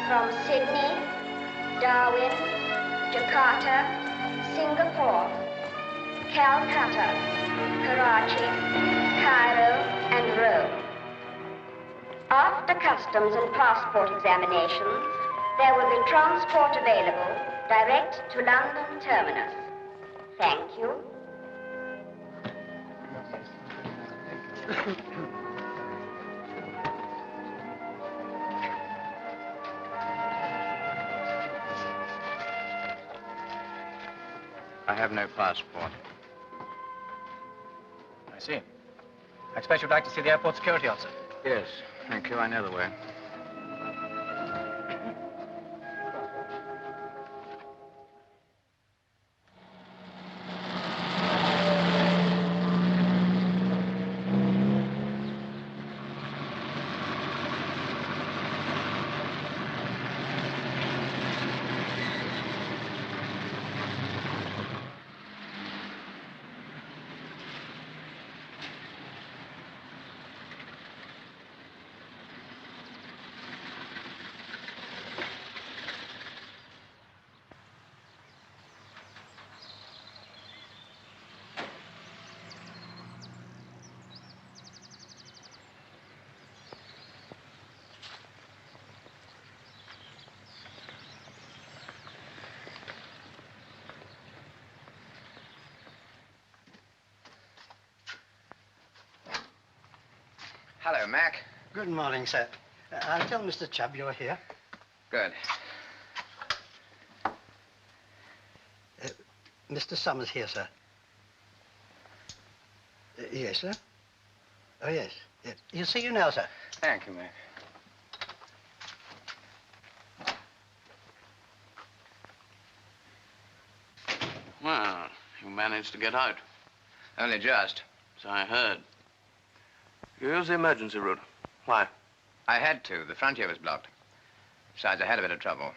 from Sydney, Darwin, Jakarta, Singapore, Calcutta, Karachi, Cairo, and Rome. After customs and passport examinations, there will be transport available direct to London terminus. Thank you. I have no passport. I see. I expect you'd like to see the airport security officer. Yes, thank you. I know the way. Hello, Mac. Good morning, sir. I'll tell Mr. Chubb you're here. Good. Mr. Summers here, sir. Yes, sir? Oh, yes. Yes. He'll see you now, sir. Thank you, Mac. Well, you managed to get out. Only just. So I heard. You used the emergency route. Why? I had to. The frontier was blocked. Besides, I had a bit of trouble.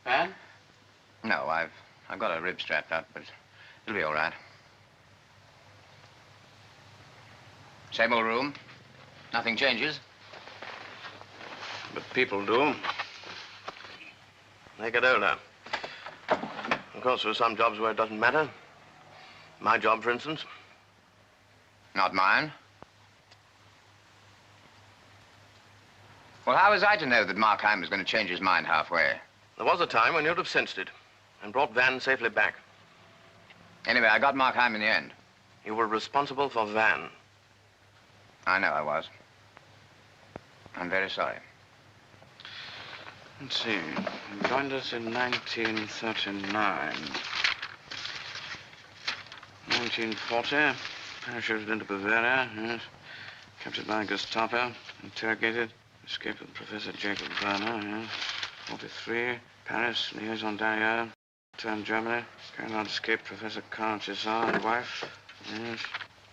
Bad? No, I've got a rib strapped up, but it'll be all right. Same old room. Nothing changes. But people do. They get older. Of course, there are some jobs where it doesn't matter. My job, for instance. Not mine. Well, how was I to know that Markheim was going to change his mind halfway? There was a time when you'd have sensed it and brought Van safely back. Anyway, I got Markheim in the end. You were responsible for Van. I know I was. I'm very sorry. Let's see. He joined us in 1939. 1940, parachuted into Bavaria, yes. Captured by Gestapo, interrogated. Escape with Professor Jacob Werner, yes. 43, Paris, liaison derrière. Returned Germany. Carried out escape Professor Karl Cesar and wife. Yes.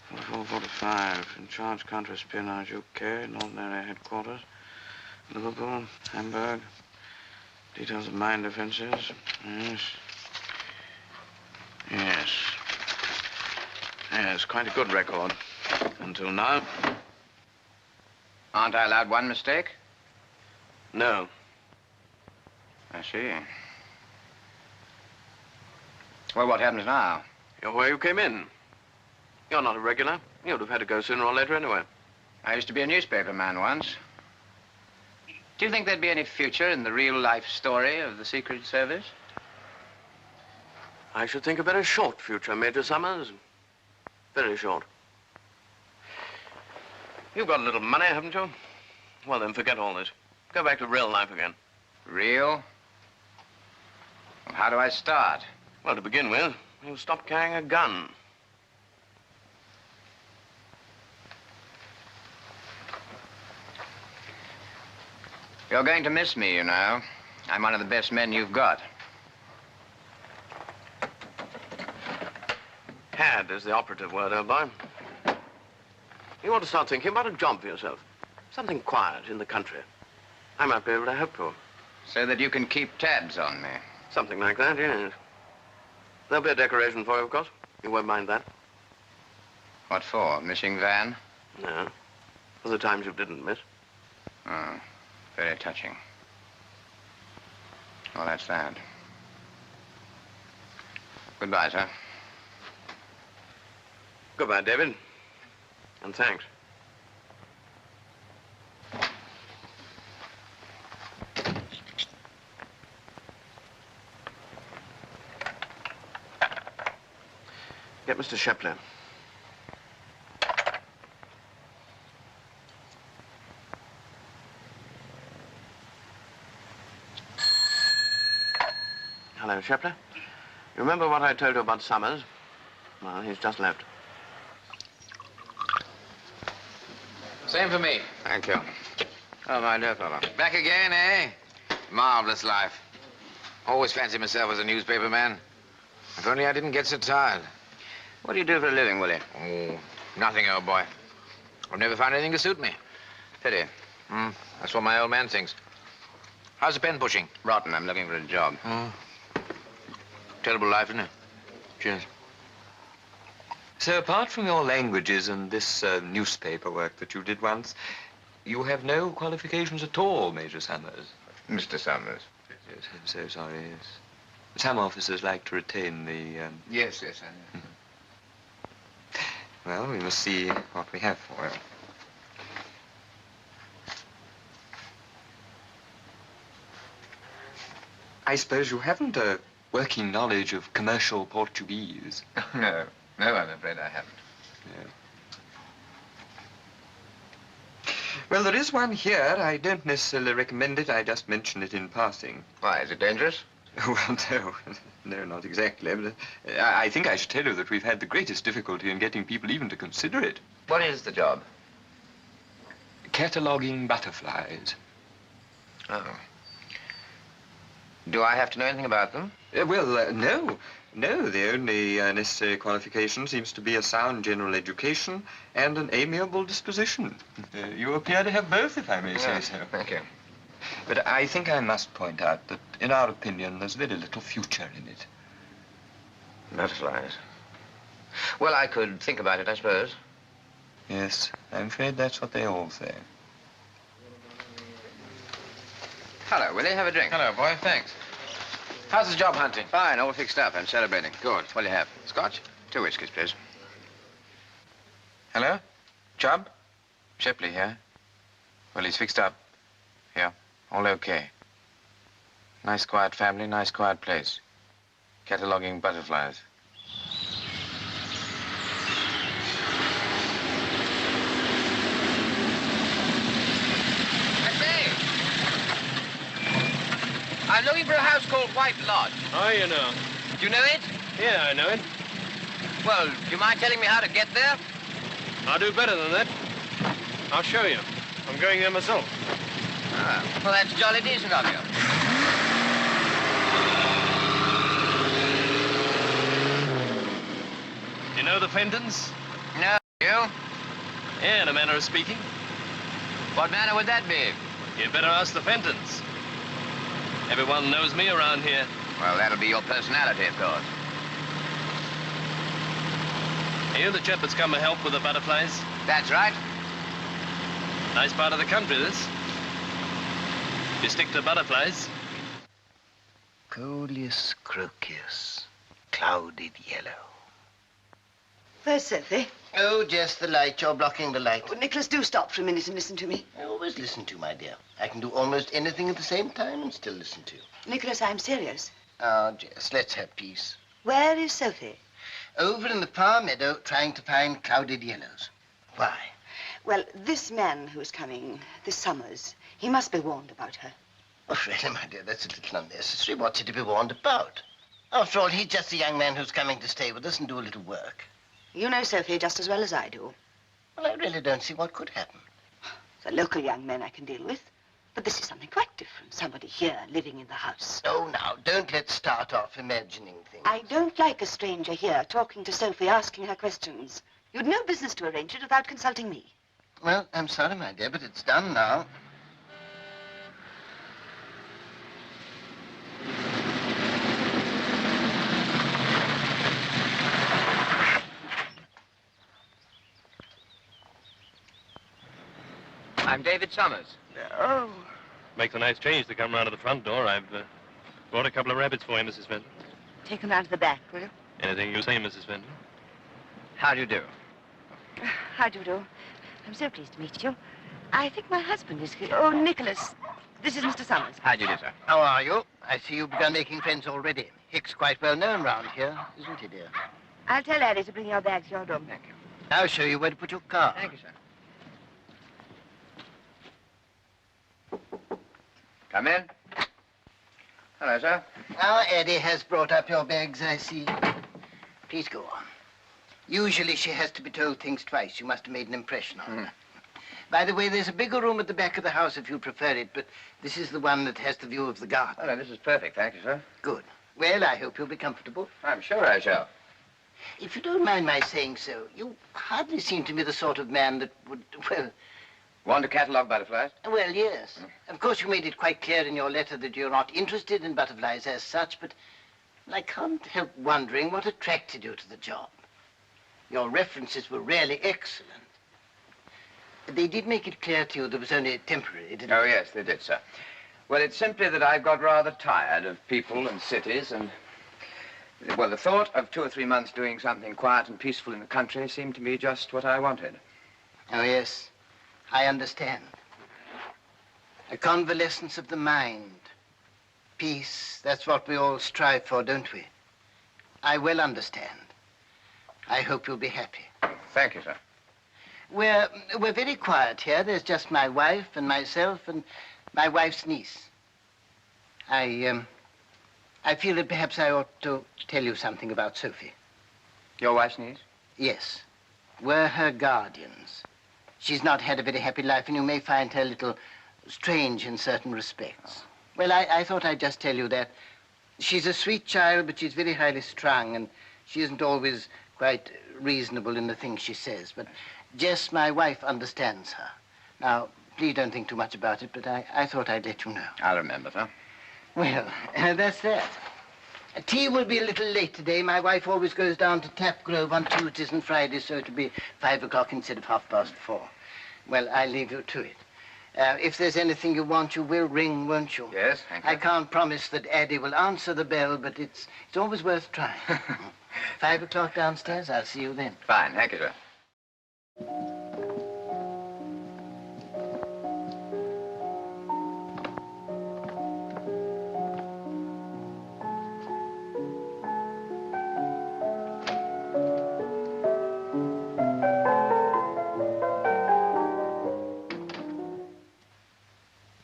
44, 45. In charge counter-espionage UK, Northern Area headquarters. Liverpool, Hamburg. Details of mine defenses. Yes. Yes. Yes, quite a good record. Until now. Aren't I allowed one mistake? No. I see. Well, what happens now? You're where you came in. You're not a regular. You'd have had to go sooner or later anyway. I used to be a newspaper man once. Do you think there'd be any future in the real-life story of the Secret Service? I should think a very short future, Major Summers. Very short. You've got a little money, haven't you? Well, then, forget all this. Go back to real life again. Real? Well, how do I start? Well, to begin with, you'll stop carrying a gun. You're going to miss me, you know. I'm one of the best men you've got. Had is the operative word, old boy. You ought to start thinking about a job for yourself. Something quiet in the country. I might be able to help you. So that you can keep tabs on me. Something like that, yes. There'll be a decoration for you, of course. You won't mind that. What for? Missing Van? No. For the times you didn't miss. Oh, very touching. Well, that's that. Goodbye, sir. Goodbye, David. And thanks. Get Mr. Shepley. Hello, Shepley. You remember what I told you about Summers? Well, he's just left. Same for me. Thank you. Oh, my dear fellow. Back again, eh? Marvelous life. Always fancied myself as a newspaper man. If only I didn't get so tired. What do you do for a living, Willie? Oh, nothing, old boy. I've never found anything to suit me. Pity. That's what my old man thinks. How's the pen pushing? Rotten. I'm looking for a job. Terrible life, isn't it? Cheers. So apart from your languages and this newspaper work that you did once, you have no qualifications at all, Major Summers. Mr. Summers. Yes, I'm so sorry, yes. Some officers like to retain the... Yes, I know. Well, we must see what we have for you. I suppose you haven't a working knowledge of commercial Portuguese. No, I'm afraid I haven't. No. Well, there is one here. I don't necessarily recommend it. I just mention it in passing. Why, is it dangerous? Well, no. No, not exactly. But I think I should tell you that we've had the greatest difficulty in getting people even to consider it. What is the job? Cataloguing butterflies. Oh. Do I have to know anything about them? No. No, the only necessary qualification seems to be a sound general education and an amiable disposition. You appear to have both, if I may say so. Thank you. But I think I must point out that, in our opinion, there's very little future in it. Butterflies. Well, I could think about it, I suppose. Yes, I'm afraid that's what they all say. Hello, Willie. Have a drink. Hello, boy. Thanks. How's the job hunting? Fine. All fixed up. I'm celebrating. Good. What'll you have? Scotch? 2 whiskeys, please. Hello? Job? Shepley here. Well, he's fixed up. Yeah, all okay. Nice, quiet family, nice, quiet place. Cataloguing butterflies. I say! I'm looking for a house called White Lodge. Oh, you know. Do you know it? Yeah, I know it. Well, do you mind telling me how to get there? I'll do better than that. I'll show you. I'm going there myself. Ah, well, that's jolly decent of you. You know the Fentons? No, you? Yeah, in a manner of speaking. What manner would that be? You'd better ask the Fentons. Everyone knows me around here. Well, that'll be your personality, of course. Are you the chap that's come to help with the butterflies? That's right. Nice part of the country, this. You stick to butterflies. Coleus crocus, clouded yellow. Where's Sophie? Oh, Jess, the light. You're blocking the light. Oh, Nicholas, do stop for a minute and listen to me. I always listen to you, my dear. I can do almost anything at the same time and still listen to you. Nicholas, I'm serious. Oh, Jess, let's have peace. Where is Sophie? Over in the Par Meadow, trying to find clouded yellows. Why? Well, this man who's coming, this Summers, he must be warned about her. Oh, really, my dear, that's a little unnecessary. What's he to be warned about? After all, he's just a young man who's coming to stay with us and do a little work. You know Sophie just as well as I do. Well, I really don't see what could happen. The local young men I can deal with. But this is something quite different. Somebody here living in the house. Oh, now, don't let's start off imagining things. I don't like a stranger here talking to Sophie, asking her questions. You'd no business to arrange it without consulting me. Well, I'm sorry, my dear, but it's done now. I'm David Summers. Oh. Makes a nice change to come round to the front door. I've Brought a couple of rabbits for you, Mrs. Fenton. Take them round to the back, will you? Anything you say, Mrs. Fenton. How do you do? How do you do? I'm so pleased to meet you. I think my husband is here. Oh, Nicholas. This is Mr. Summers. How do you do, sir? How are you? I see you've begun making friends already. Hick's quite well known round here, isn't he, dear? I'll tell Addie to bring your bags to your room. Thank you. I'll show you where to put your car. Thank you, sir. Come in. Hello, sir. Our Addie has brought up your bags, I see. Please go on. Usually she has to be told things twice. You must have made an impression on her. By the way, there's a bigger room at the back of the house if you prefer it, but this is the one that has the view of the garden. Oh, no, this is perfect. Thank you, sir. Good. Well, I hope you'll be comfortable. I'm sure I shall. If you don't mind my saying so, you hardly seem to me the sort of man that would, well... Want to catalogue butterflies? Well, yes. Of course, you made it quite clear in your letter that you're not interested in butterflies as such, but I can't help wondering what attracted you to the job. Your references were really excellent. They did make it clear to you that it was only temporary, didn't Oh, they? yes, they did, sir. Well, it's simply that I've got rather tired of people and cities and... Well, the thought of 2 or 3 months doing something quiet and peaceful in the country seemed to me just what I wanted. Oh, yes. I understand. A convalescence of the mind. Peace, that's what we all strive for, don't we? I well understand. I hope you'll be happy. Thank you, sir. We're very quiet here. There's just my wife and myself and my wife's niece. I feel that perhaps I ought to tell you something about Sophie. Your wife's niece? Yes. We're her guardians. She's not had a very happy life, and you may find her a little strange in certain respects. Well, I thought I'd just tell you that. She's a sweet child, but she's very highly strung, and she isn't always quite reasonable in the things she says. But Jess, my wife, understands her. Now, please don't think too much about it, but I thought I'd let you know. I'll remember, sir. Well, that's that. Tea will be a little late today. My wife always goes down to Tap Grove on Tuesdays and Fridays, so it'll be 5 o'clock instead of 4:30. Well, I'll leave you to it. If there's anything you want, you will ring, won't you? Yes, thank you. I can't promise that Addie will answer the bell, but it's always worth trying. 5 o'clock downstairs. I'll see you then. Fine, thank you, sir.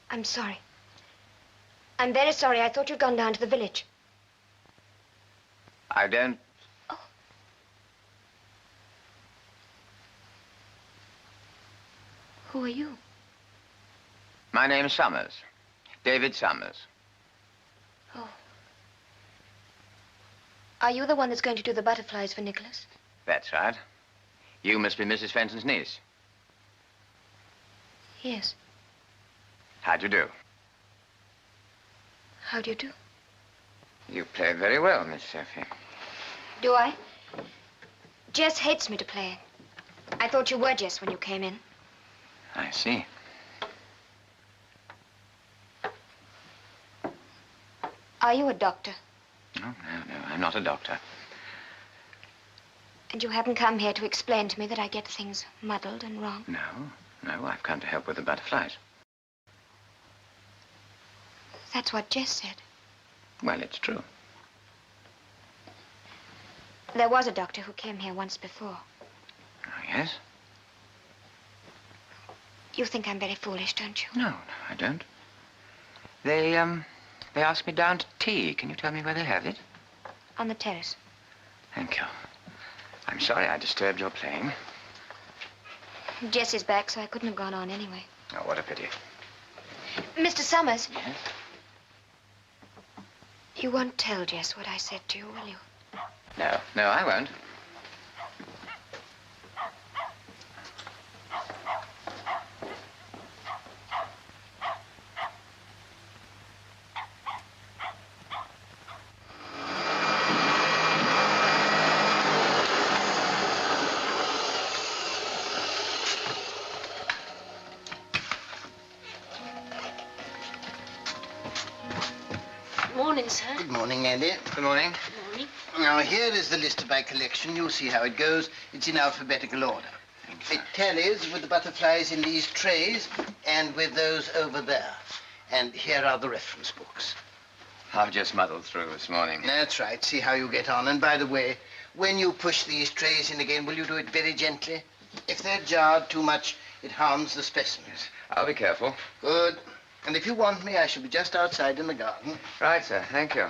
I'm sorry. I'm very sorry. I thought you'd gone down to the village. I don't... Oh. Who are you? My name's Summers. David Summers. Oh. Are you the one that's going to do the butterflies for Nicholas? That's right. You must be Mrs. Fenton's niece. Yes. How do you do? How do you do? You play very well, Miss Sophie. Do I? Jess hates me to play. I thought you were Jess when you came in. I see. Are you a doctor? No, I'm not a doctor. And you haven't come here to explain to me that I get things muddled and wrong? No, I've come to help with the butterflies. That's what Jess said. Well, it's true. There was a doctor who came here once before. Oh, yes? You think I'm very foolish, don't you? No, I don't. They asked me down to tea. Can you tell me where they have it? On the terrace. Thank you. I'm sorry I disturbed your playing. Jess is back, so I couldn't have gone on anyway. Oh, what a pity. Mr. Summers. Yes? You won't tell Jess what I said to you, will you? No, I won't. morning, sir. Good morning, Andy. Good morning. Good morning. Now, here is the list of my collection. You'll see how it goes. It's in alphabetical order. It tallies with the butterflies in these trays and with those over there. And here are the reference books. I've just muddled through this morning. That's right. See how you get on. And by the way, when you push these trays in again, will you do it very gently? If they're jarred too much, it harms the specimens. I'll be careful. Good. And if you want me, I shall be just outside in the garden. Right, sir. Thank you.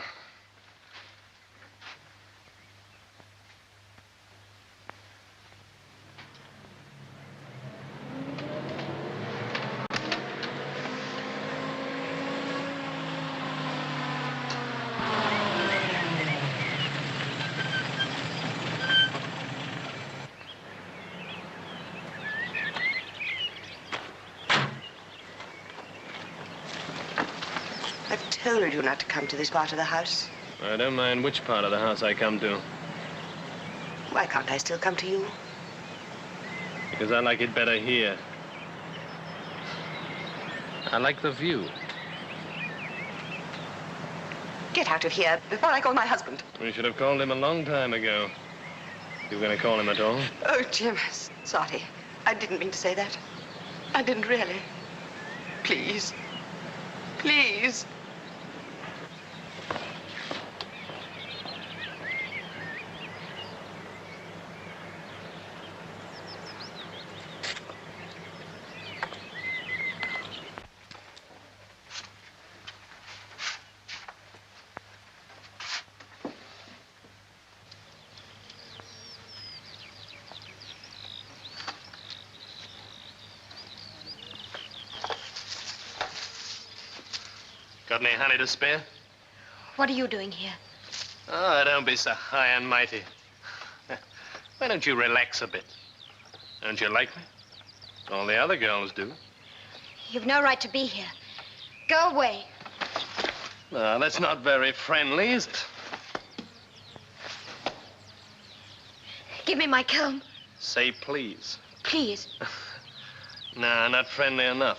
I told you not to come to this part of the house. I don't mind which part of the house I come to, Why can't I still come to you? because I like it better here. I like the view. Get out of here before I call my husband. We should have called him a long time ago. You were going to call him at all? Oh, Jim, sorry. I didn't mean to say that. I didn't really. Please. Please. Got any honey to spare? What are you doing here? Oh, don't be so high and mighty. Why don't you relax a bit? Don't you like me? All the other girls do. You've no right to be here. Go away. No, that's not very friendly, is it? Give me my comb. Say please. Please. No, not friendly enough.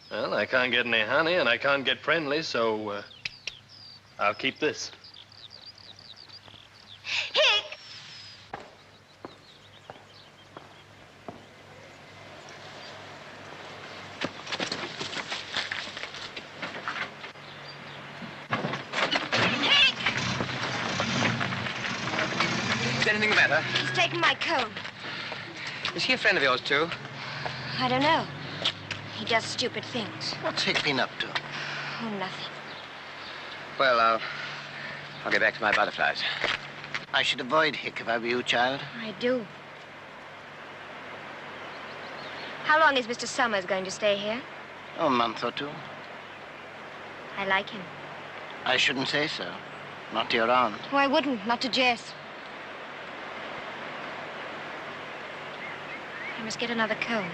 Well, I can't get any honey and I can't get friendly, so I'll keep this. Hick! Is anything the matter? He's taken my comb. Is he a friend of yours, too? I don't know. He does stupid things. What's Hick been up to? Oh, nothing. Well, I'll get back to my butterflies. I should avoid Hick if I were you, child. I do. How long is Mr. Summers going to stay here? Oh, a month or two. I like him. I shouldn't say so. Not to your aunt. Oh, I wouldn't. Not to Jess. I must get another comb.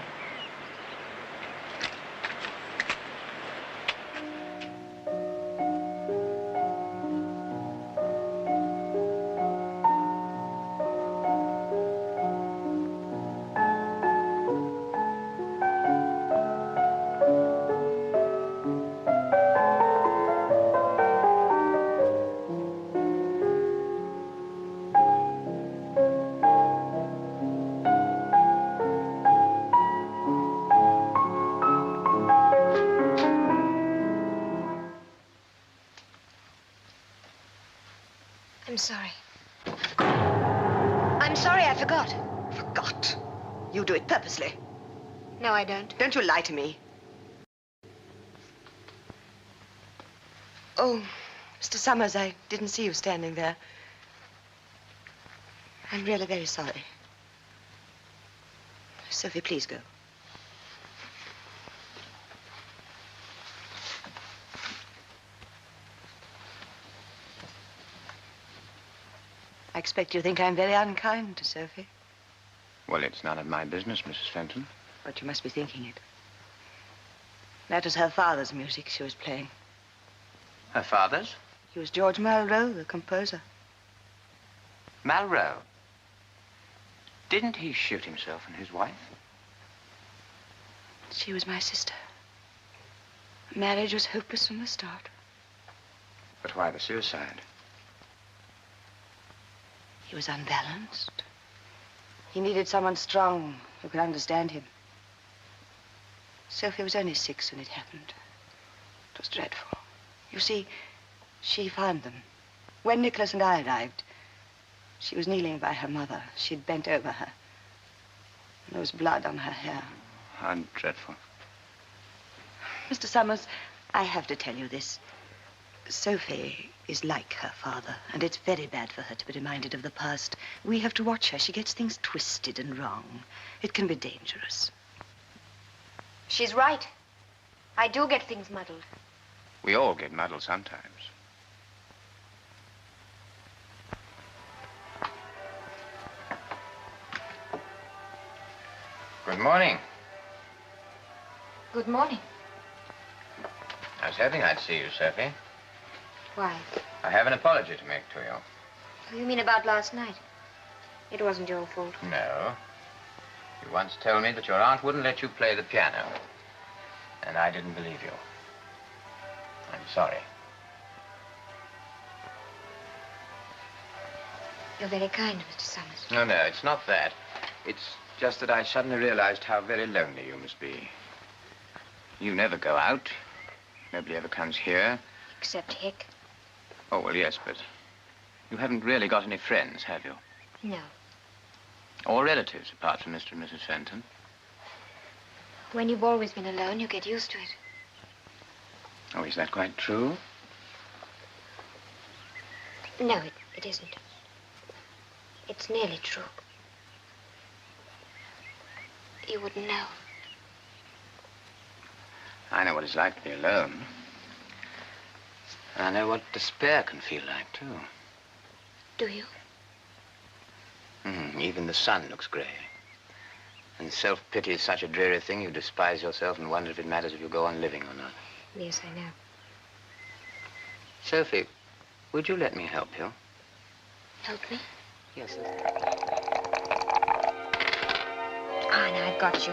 I'm sorry. I'm sorry, I forgot. Forgot. You do it purposely. No, I don't. Don't you lie to me. Oh, Mr. Summers, I didn't see you standing there. I'm really very sorry. Sophie, please go. I expect you think I'm very unkind to Sophie. Well, it's none of my business, Mrs. Fenton. But you must be thinking it. That was her father's music she was playing. Her father's? He was George Malraux, the composer. Malraux. Didn't he shoot himself and his wife? She was my sister. Marriage was hopeless from the start. But why the suicide? He was unbalanced. He needed someone strong who could understand him. Sophie was only 6 when it happened. It was dreadful. You see, she found them. When Nicholas and I arrived, she was kneeling by her mother. She'd bent over her. And there was blood on her hair. How dreadful. Mr. Summers, I have to tell you this. Sophie is like her father, and it's very bad for her to be reminded of the past. We have to watch her. She gets things twisted and wrong. It can be dangerous. She's right. I do get things muddled. We all get muddled sometimes. Good morning. Good morning. I was hoping I'd see you, Sophie. Why? I have an apology to make to you. You mean about last night? It wasn't your fault. No. You once told me that your aunt wouldn't let you play the piano. And I didn't believe you. I'm sorry. You're very kind, Mr. Summers. No, no, it's not that. It's just that I suddenly realized how very lonely you must be. You never go out. Nobody ever comes here. Except Hick. Oh, well, yes, but you haven't really got any friends, have you? No. Or relatives, apart from Mr. and Mrs. Fenton? When you've always been alone, you get used to it. Oh, is that quite true? No, it isn't. It's nearly true. You wouldn't know. I know what it's like to be alone. I know what despair can feel like, too. Do you? Even the sun looks grey. And self-pity is such a dreary thing, you despise yourself and wonder if it matters if you go on living or not. Yes, I know. Sophie, would you let me help you? Help me? Yes. Ah, now I've got you.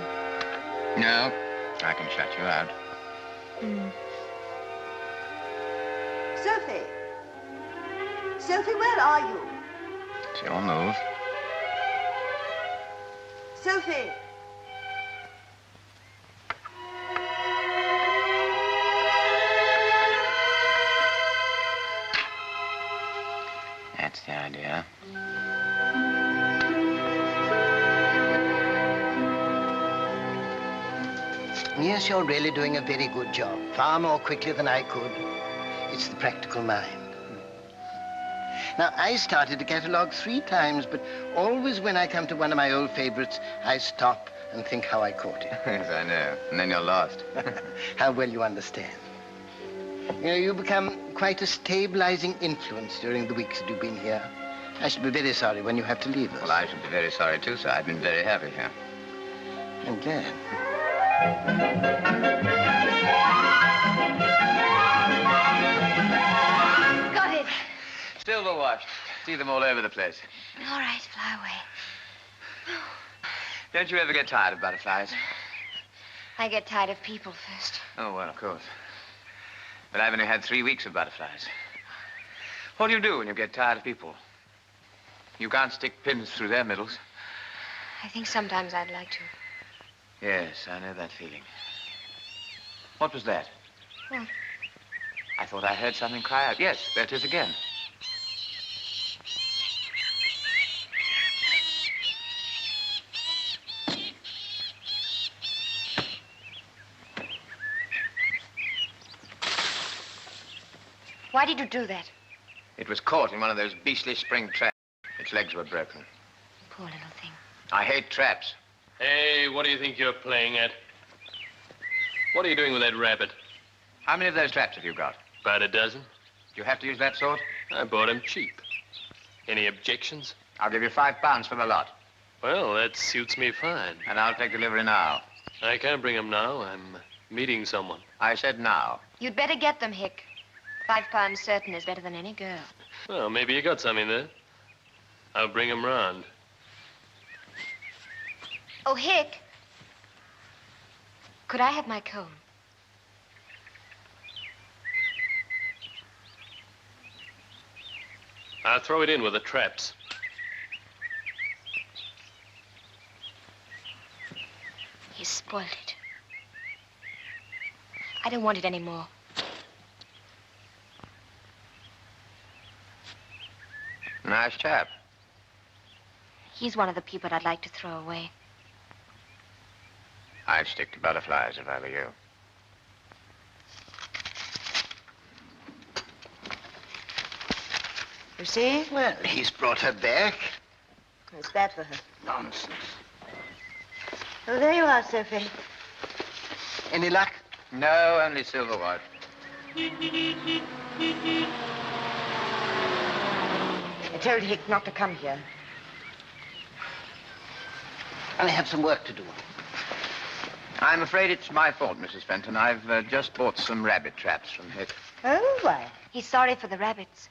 No, I can shut you out. Sophie! Sophie, where are you? It's your move. Sophie! That's the idea. Yes, you're really doing a very good job. Far more quickly than I could. It's the practical mind. Now, I started to catalogue 3 times, but always when I come to one of my old favorites, I stop and think how I caught it. Yes, I know. And then you're lost. How well you understand. You know, you become quite a stabilizing influence during the weeks that you've been here. I should be very sorry when you have to leave us. Well, I should be very sorry, too, sir. I've been very happy here. I'm glad. Got it. Silver watch. See them all over the place. All right, fly away. Don't you ever get tired of butterflies? I get tired of people first. Oh, well, of course. But I've only had 3 weeks of butterflies. What do you do when you get tired of people? You can't stick pins through their middles. I think sometimes I'd like to. Yes, I know that feeling. What was that? What? I thought I heard something cry out. Yes, there it is again. Why did you do that? It was caught in one of those beastly spring traps. Its legs were broken. Poor little thing. I hate traps. Hey, what do you think you're playing at? What are you doing with that rabbit? How many of those traps have you got? About a dozen. Do you have to use that sort? I bought him cheap. Any objections? I'll give you £5 for the lot. Well, that suits me fine. And I'll take delivery now. I can't bring him now. I'm meeting someone. I said now. You'd better get them, Hick. £5 certain is better than any girl. Well, maybe you got something there. I'll bring him round. Oh, Hick. Could I have my comb? I'll throw it in with the traps. He spoiled it. I don't want it anymore. Nice chap. He's one of the people I'd like to throw away. I'd stick to butterflies if I were you. You see? Well, he's brought her back. It's bad for her. Nonsense. Oh, there you are, Sophie. Any luck? No, only silver watch. I told Hick not to come here. I have some work to do. I'm afraid it's my fault, Mrs. Fenton. I've just bought some rabbit traps from Hick. Oh, why? He's sorry for the rabbits.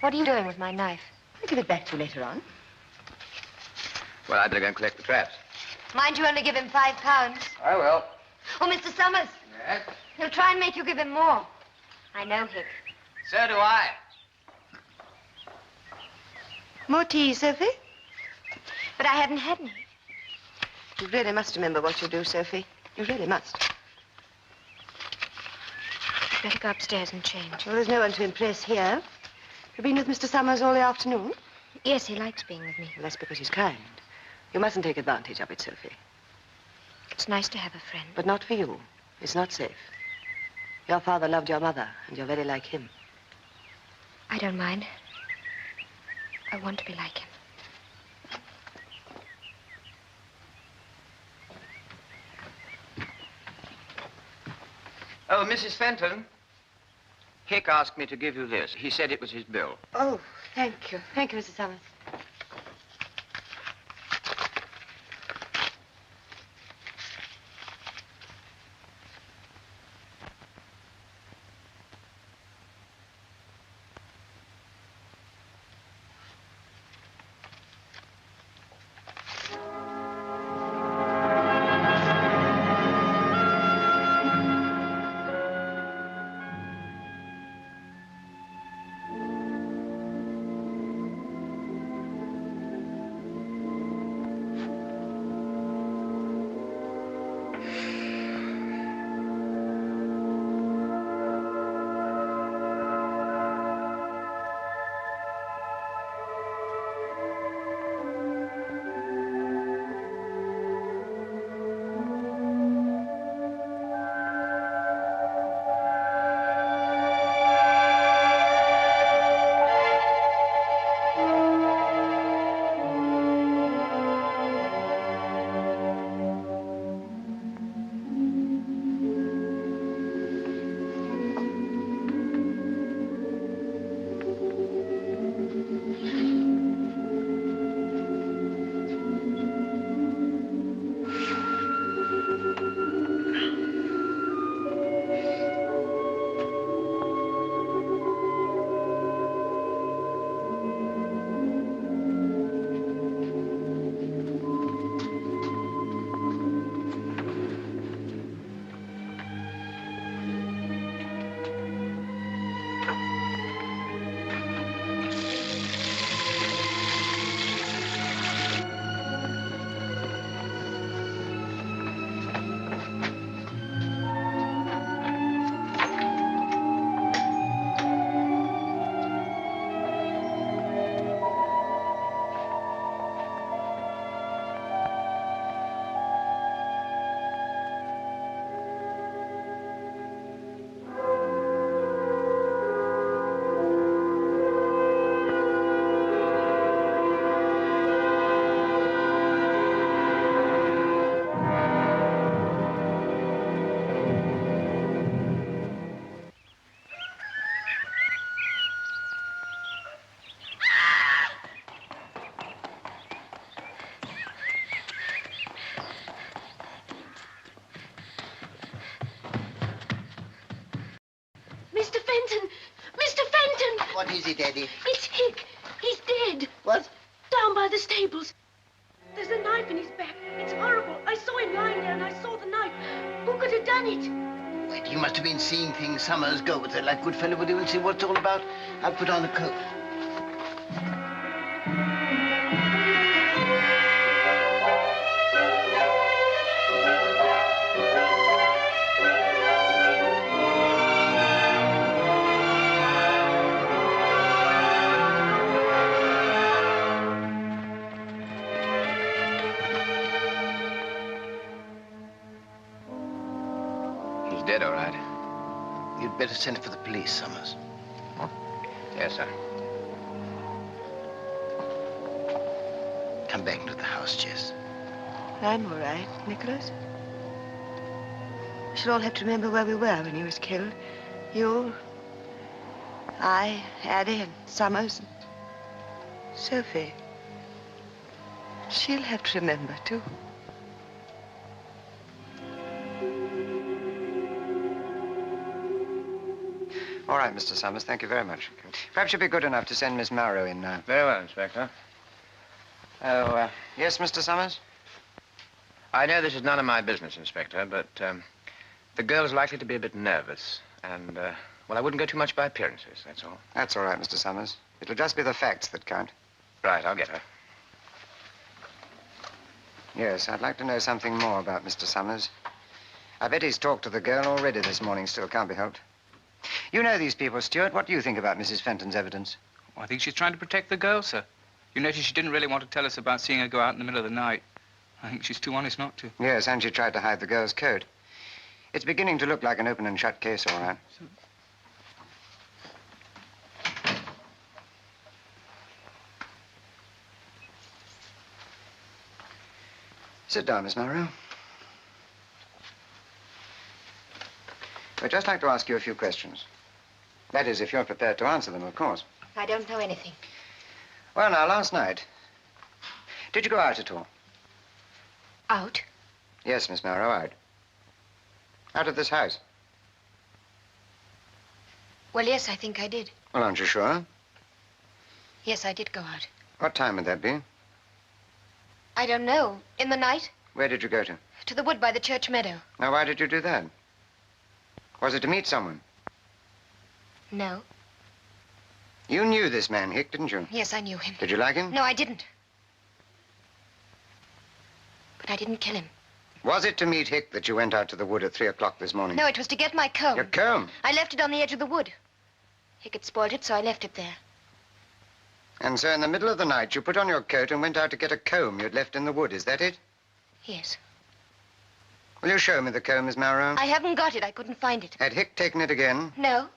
What are you doing with my knife? I'll give it back to you later on. Well, I'd better go and collect the traps. Mind you only give him £5. I will. Oh, Mr. Summers. Yes? He'll try and make you give him more. I know, Hick. So do I. More tea, Sophie? But I haven't had any. You really must remember what you do, Sophie. You really must. I'd better go upstairs and change. Well, there's no one to impress here. You've been with Mr. Summers all the afternoon? Yes, he likes being with me. Well, that's because he's kind. You mustn't take advantage of it, Sophie. It's nice to have a friend. But not for you. It's not safe. Your father loved your mother, and you're very like him. I don't mind. I want to be like him. Oh, Mrs. Fenton. Hick asked me to give you this. He said it was his bill. Oh, thank you. Thank you, Mr. Summers. What is it, Eddie? It's Hick. He's dead. What? Down by the stables. There's a knife in his back. It's horrible. I saw him lying there and I saw the knife. Who could have done it? Wait You must have been seeing things. Summers, go with her like good fellow with you and see what it's all about. I'll put on the coat. He's dead, all right. You'd better send for the police, Summers. Yes, sir. Come back into the house, Jess. I'm all right, Nicholas. We should all have to remember where we were when he was killed. You, I, Addie, and Summers, and Sophie. She'll have to remember, too. All right, Mr. Summers, thank you very much. Perhaps you'll be good enough to send Miss Malraux in now. Very well, Inspector. Oh, Yes, Mr. Summers? I know this is none of my business, Inspector, but the girl's likely to be a bit nervous. And, well, I wouldn't go too much by appearances, that's all. That's all right, Mr. Summers. It'll just be the facts that count. Right, I'll get her. Yes, I'd like to know something more about Mr. Summers. I bet he's talked to the girl already this morning, still can't be helped. You know these people, Stuart. What do you think about Mrs. Fenton's evidence? Well, I think she's trying to protect the girl, sir. You notice she didn't really want to tell us about seeing her go out in the middle of the night. I think she's too honest not to. Yes, and she tried to hide the girl's coat. It's beginning to look like an open and shut case, all right. Sit down, Miss Malraux. We'd just like to ask you a few questions. That is, if you're prepared to answer them, of course. I don't know anything. Well, now, last night, did you go out at all? Out? Yes, Miss Malraux, out. Out of this house? Well, yes, I think I did. Well, aren't you sure? Yes, I did go out. What time would that be? I don't know. In the night? Where did you go to? To the wood by the church meadow. Now, why did you do that? Was it to meet someone? No. You knew this man, Hick, didn't you? Yes, I knew him. Did you like him? No, I didn't. But I didn't kill him. Was it to meet Hick that you went out to the wood at 3 o'clock this morning? No, it was to get my comb. Your comb? I left it on the edge of the wood. Hick had spoiled it, so I left it there. And so in the middle of the night, you put on your coat and went out to get a comb you'd left in the wood, is that it? Yes. Will you show me the comb, Miss Malraux? I haven't got it. I couldn't find it. Had Hick taken it again? No.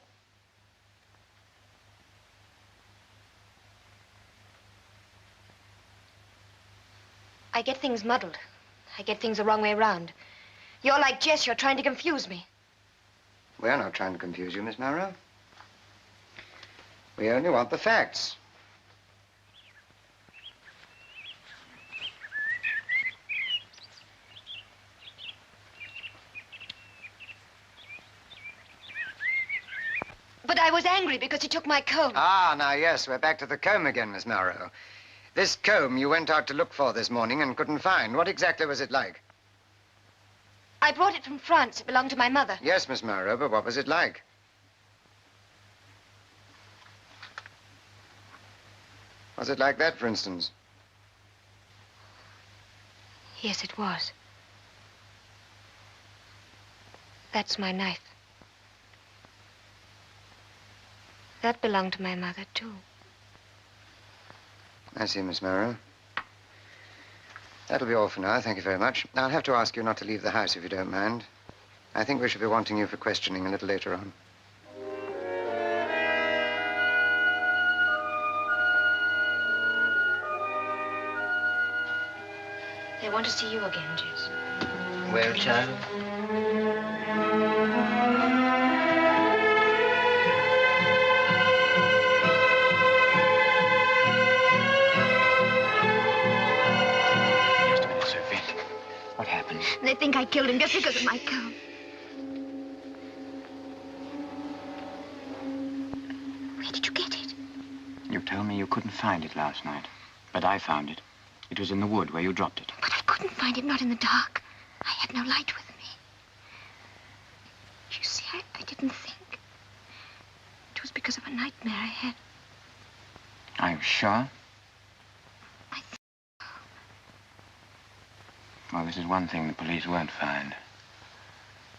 I get things muddled. I get things the wrong way around. You're like Jess. You're trying to confuse me. We're not trying to confuse you, Miss Malraux. We only want the facts. But I was angry because he took my comb. Ah, now, yes, we're back to the comb again, Miss Malraux. This comb you went out to look for this morning and couldn't find. What exactly was it like? I brought it from France. It belonged to my mother. Yes, Miss Malraux, but what was it like? Was it like that, for instance? Yes, it was. That's my knife. That belonged to my mother, too. I see, Miss Malraux. That'll be all for now. Thank you very much. I'll have to ask you not to leave the house if you don't mind. I think we shall be wanting you for questioning a little later on. They want to see you again, Jess. Well, child? Just a minute, Sophie. What happened? They think I killed him just because of my comb. Where did you get it? You told me you couldn't find it last night, but I found it. It was in the wood where you dropped it. But I couldn't find it, not in the dark. I had no light with me. You see, because of a nightmare I had. Are you sure? I think so. Well, this is one thing the police won't find.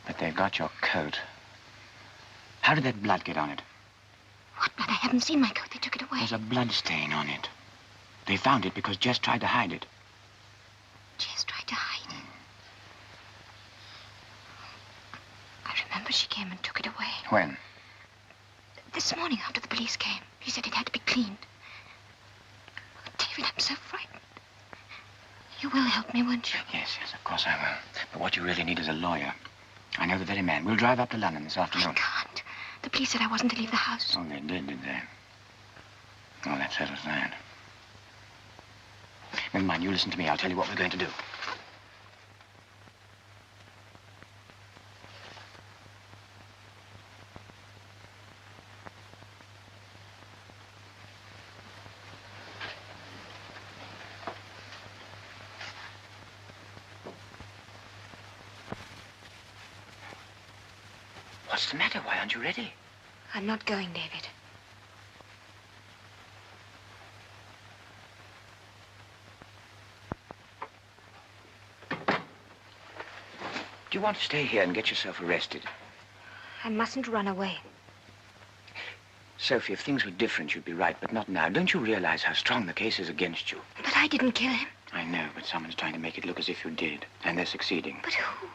But they've got your coat. How did that blood get on it? What blood? I haven't seen my coat. They took it away. There's a blood stain on it. They found it because Jess tried to hide it. Jess tried to hide it. I remember she came and took it away. When? This morning after the police came. She said it had to be cleaned. Oh, David, I'm so frightened. You will help me, won't you? Yes, of course I will. But what you really need is a lawyer. I know the very man. We'll drive up to London this afternoon. I can't. The police said I wasn't to leave the house. Oh, they did they? Oh, that settles that. Never mind, you listen to me. I'll tell you what we're going to do. What's the matter? Why aren't you ready? I'm not going, David. Do you want to stay here and get yourself arrested? I mustn't run away. Sophie, if things were different, you'd be right, but not now. Don't you realize how strong the case is against you? But I didn't kill him. I know, but someone's trying to make it look as if you did, and they're succeeding. But who?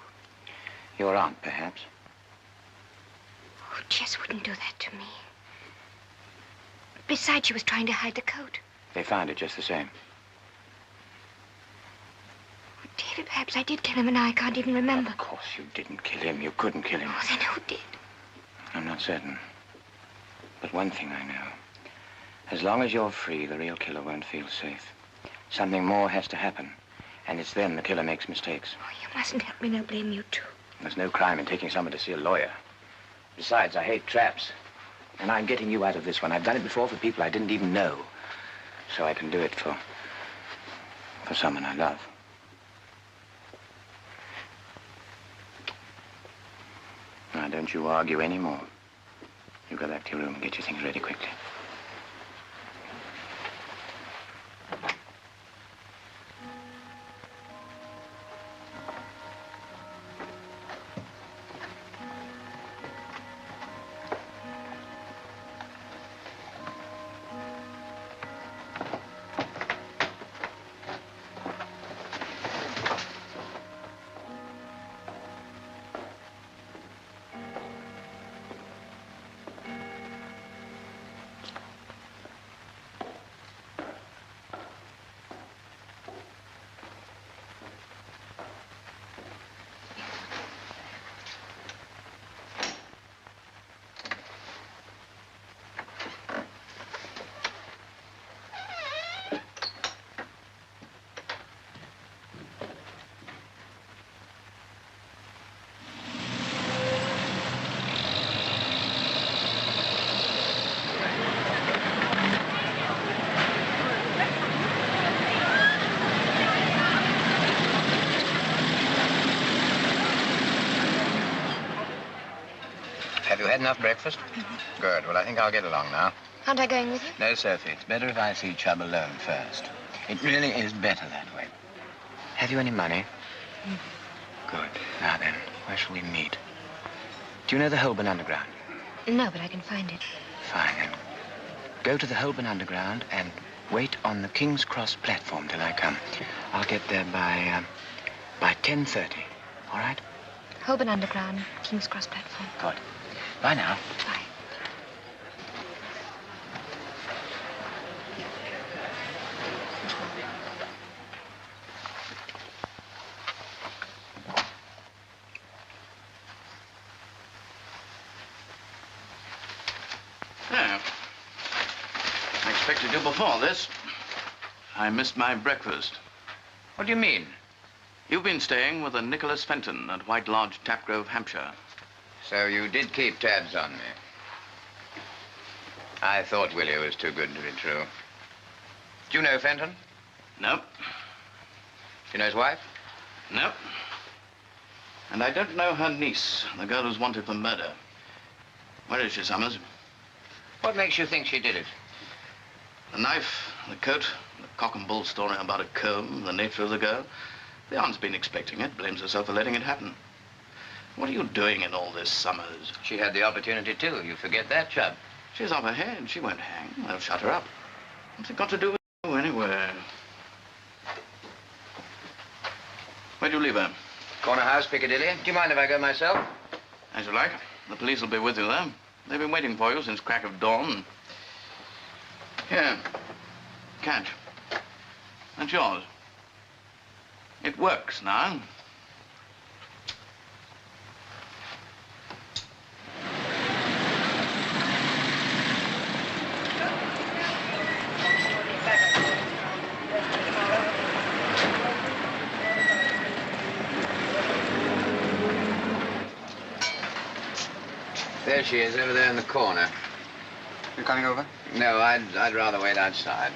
Your aunt, perhaps. Oh, Jess wouldn't do that to me. Besides, she was trying to hide the coat. They found it just the same. Oh, David, perhaps I did kill him, and now I can't even remember. Of course you didn't kill him. You couldn't kill him. Oh, then who did? I'm not certain. But one thing I know. As long as you're free, the real killer won't feel safe. Something more has to happen. And it's then the killer makes mistakes. Oh, you mustn't help me. They'll blame you, too. There's no crime in taking someone to see a lawyer. Besides, I hate traps. And I'm getting you out of this one. I've done it before for people I didn't even know. So I can do it for someone I love. Now, don't you argue anymore. You go back to your room and get your things ready quickly. Have you had enough breakfast? Mm-hmm. Good. Well, I think I'll get along now. Aren't I going with you? No, Sophie. It's better if I see Chubb alone first. It really is better that way. Have you any money? Mm. Good. Now then, where shall we meet? Do you know the Holborn Underground? No, but I can find it. Fine, then. Go to the Holborn Underground and wait on the King's Cross platform till I come. I'll get there by 10:30. All right? Holborn Underground, King's Cross platform. Good. Bye now. Bye. Yeah. I expected you before this. I missed my breakfast. What do you mean? You've been staying with a Nicholas Fenton at White Lodge, Tapgrove, Hampshire. So you did keep tabs on me. I thought Willie was too good to be true. Do you know Fenton? Nope. Do you know his wife? Nope. And I don't know her niece, the girl who's wanted for murder. Where is she, Summers? What makes you think she did it? The knife, the coat, the cock and bull story about a comb, the nature of the girl. The aunt's been expecting it, blames herself for letting it happen. What are you doing in all this, Summers? She had the opportunity, too. You forget that, chub. She's off her head. She won't hang. They'll shut her up. What's it got to do with you, anyway? Where'd you leave her? Corner house, Piccadilly. Do you mind if I go myself? As you like. The police will be with you there. They've been waiting for you since crack of dawn. Here. Catch. That's yours. It works now. There she is, over there in the corner. You coming over? No, I'd rather wait outside.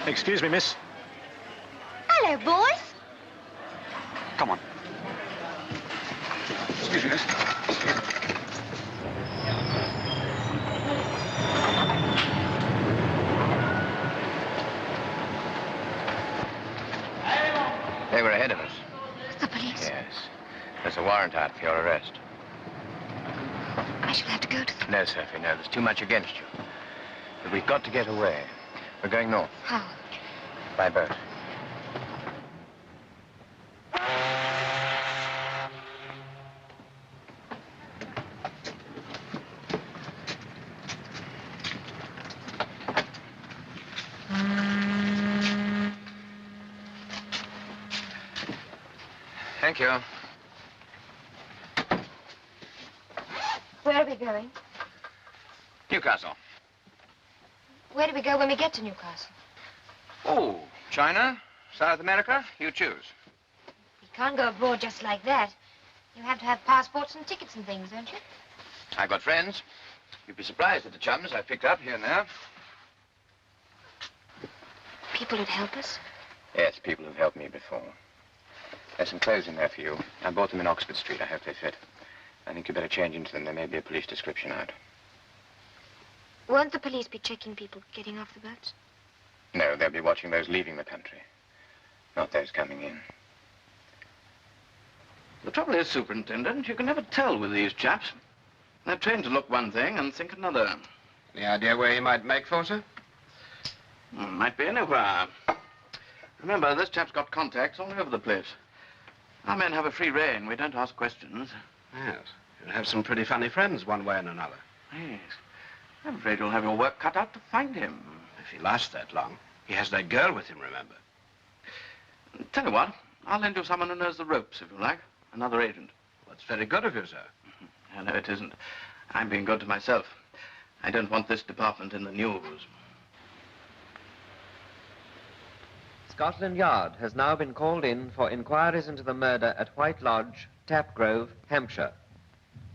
Excuse me, miss. Hello, boys. Come on. Excuse me, miss. They were ahead of us. The police? Yes. There's a warrant out for your arrest. I shall have to go to them. No, Sophie, no. There's too much against you. But we've got to get away. We're going north. How? By boat. Thank you. Where are we going? Newcastle. Where do we go when we get to Newcastle? Oh, China, South America, you choose. We can't go abroad just like that. You have to have passports and tickets and things, don't you? I've got friends. You'd be surprised at the chums I've picked up here and there. People who'd help us? Yes, people who've helped me before. There's some clothes in there for you. I bought them in Oxford Street. I hope they fit. I think you better change into them. There may be a police description out. Won't the police be checking people getting off the boats? No, they'll be watching those leaving the country, not those coming in. The trouble is, Superintendent, you can never tell with these chaps. They're trained to look one thing and think another. Any idea where he might make for, sir? Might be anywhere. Remember, this chap's got contacts all over the place. Our men have a free rein. We don't ask questions. Yes. You'll have some pretty funny friends one way and another. Yes. I'm afraid you'll have your work cut out to find him. If he lasts that long. He has that girl with him, remember? Tell you what, I'll lend you someone who knows the ropes, if you like. Another agent. Well, that's very good of you, sir. No, it isn't. I'm being good to myself. I don't want this department in the news. Scotland Yard has now been called in for inquiries into the murder at White Lodge, Tapgrove, Hampshire.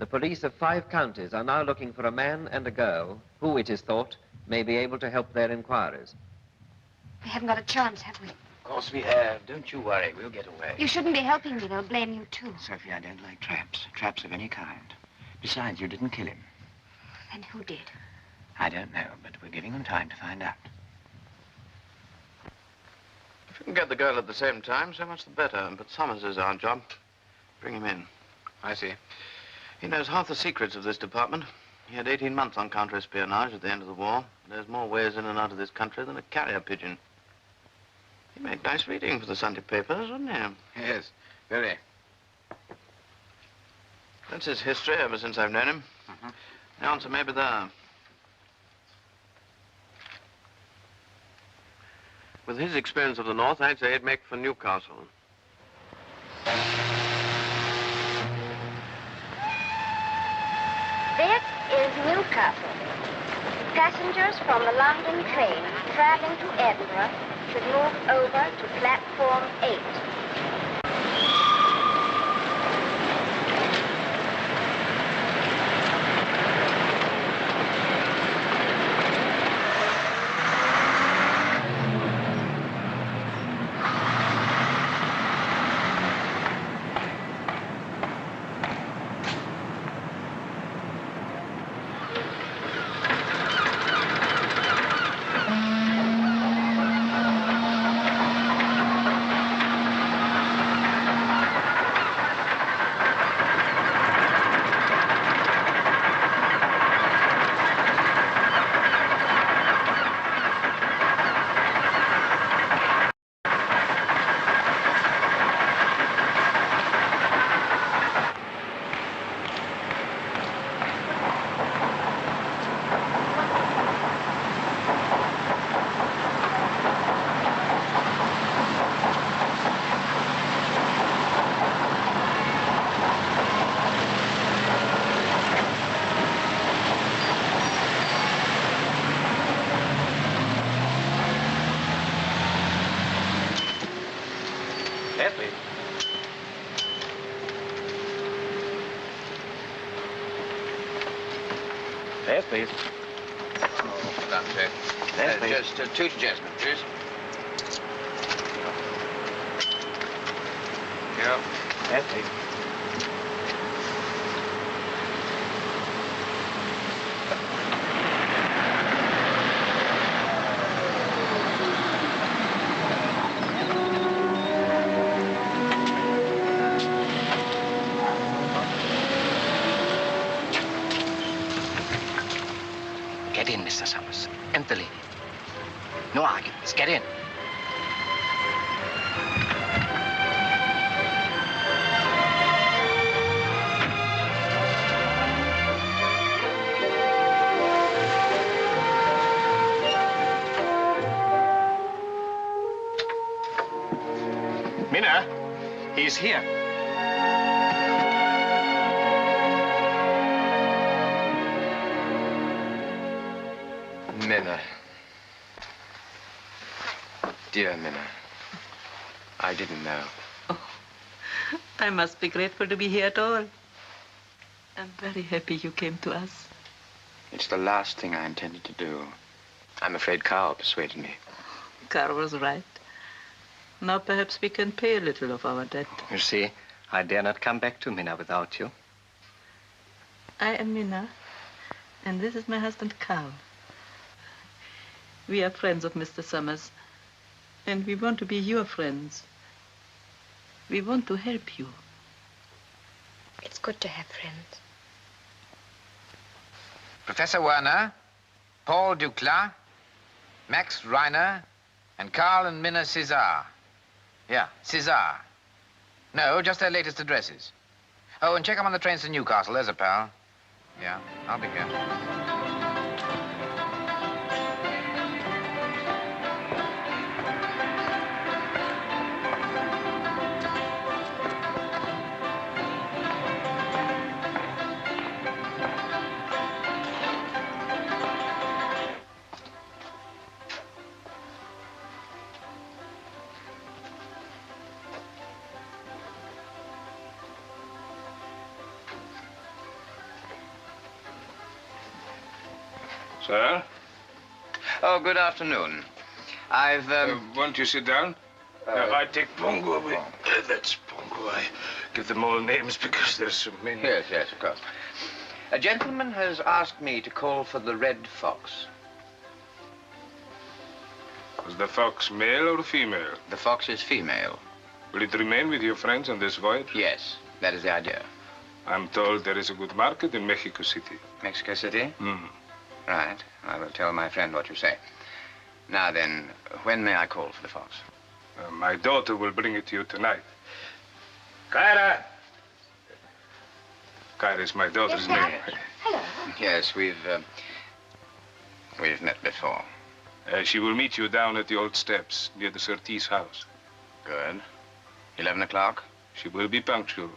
The police of 5 counties are now looking for a man and a girl who, it is thought, may be able to help their inquiries. We haven't got a chance, have we? Of course we have. Don't you worry. We'll get away. You shouldn't be helping me. They'll blame you, too. Sophie, I don't like traps. Traps of any kind. Besides, you didn't kill him. Then who did? I don't know, but we're giving them time to find out. If you can get the girl at the same time, so much the better. But Summers is our job. Bring him in. I see. He knows half the secrets of this department. He had 18 months on counter-espionage at the end of the war. There's more ways in and out of this country than a carrier pigeon. He made nice reading for the Sunday papers, wouldn't he? Yes, very. That's his history ever since I've known him. The answer may be there. With his experience of the North, I'd say he'd make for Newcastle. This is Newcastle. Passengers from the London train traveling to Edinburgh should move over to platform 8. please. Left, please. Oh, that's it. Left, please. Just 2 to Jasmine, please. Yeah. Left, please. Get in, Mr. Summers. And the lady. No arguments. Get in. Minna, he's here. Minna. Dear Minna, I didn't know. I must be grateful to be here at all. I'm very happy you came to us. It's the last thing I intended to do. I'm afraid Carl persuaded me. Carl was right. Now perhaps we can pay a little of our debt. You see, I dare not come back to Minna without you. I am Minna, and this is my husband, Carl. We are friends of Mr. Summers, and we want to be your friends. We want to help you. It's good to have friends. Professor Werner, Paul Duclas, Max Reiner, and Carl and Minna César. Yeah, César. No, just their latest addresses. Oh, and check them on the trains to Newcastle. There's a pal. Yeah, I'll be here. Sir? Oh, good afternoon. I've, Won't you sit down? I take Pongo. That's Pongo. I give them all names because there's so many. Yes, yes, of course. A gentleman has asked me to call for the Red Fox. Was the fox male or female? The fox is female. Will it remain with your friends on this voyage? Yes, that is the idea. I'm told there is a good market in Mexico City. Mexico City? Hmm. Right. I will tell my friend what you say. Now then, when may I call for the fox? My daughter will bring it to you tonight. Kyra! Kyra is my daughter's name. Hello. Yes, we've met before. She will meet you down at the old steps near the Surtees house. Good. 11 o'clock? She will be punctual.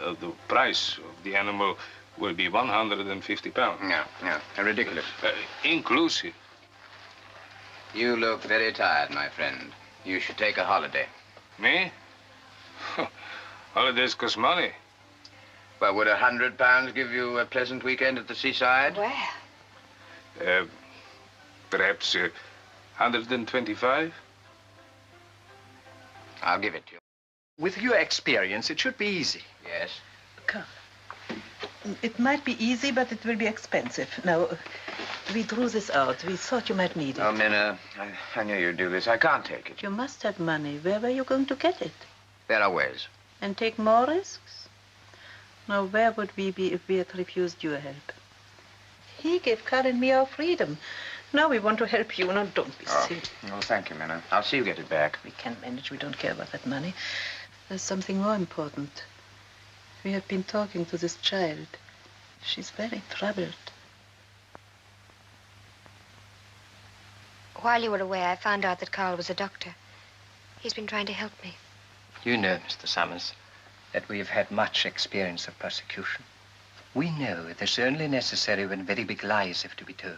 The price of the animal will be 150 pounds. Yeah, ridiculous. Inclusive. You look very tired, my friend. You should take a holiday. Me? Holidays cost money. Well, would £100 give you a pleasant weekend at the seaside? Where? Perhaps 125? I'll give it to you. With your experience, it should be easy. Yes. Carl, it might be easy, but it will be expensive. Now, we drew this out. We thought you might need it. Oh, Minna, I knew you'd do this. I can't take it. You must have money. Where were you going to get it? There are ways. And take more risks? Now, where would we be if we had refused your help? He gave Carl and me our freedom. Now we want to help you. Now, don't be silly. Oh, thank you, Minna. I'll see you get it back. We can manage. We don't care about that money. There's something more important. We have been talking to this child. She's very troubled. While you were away, I found out that Carl was a doctor. He's been trying to help me. You know, Mr. Summers, that we have had much experience of persecution. We know it is only necessary when very big lies have to be told.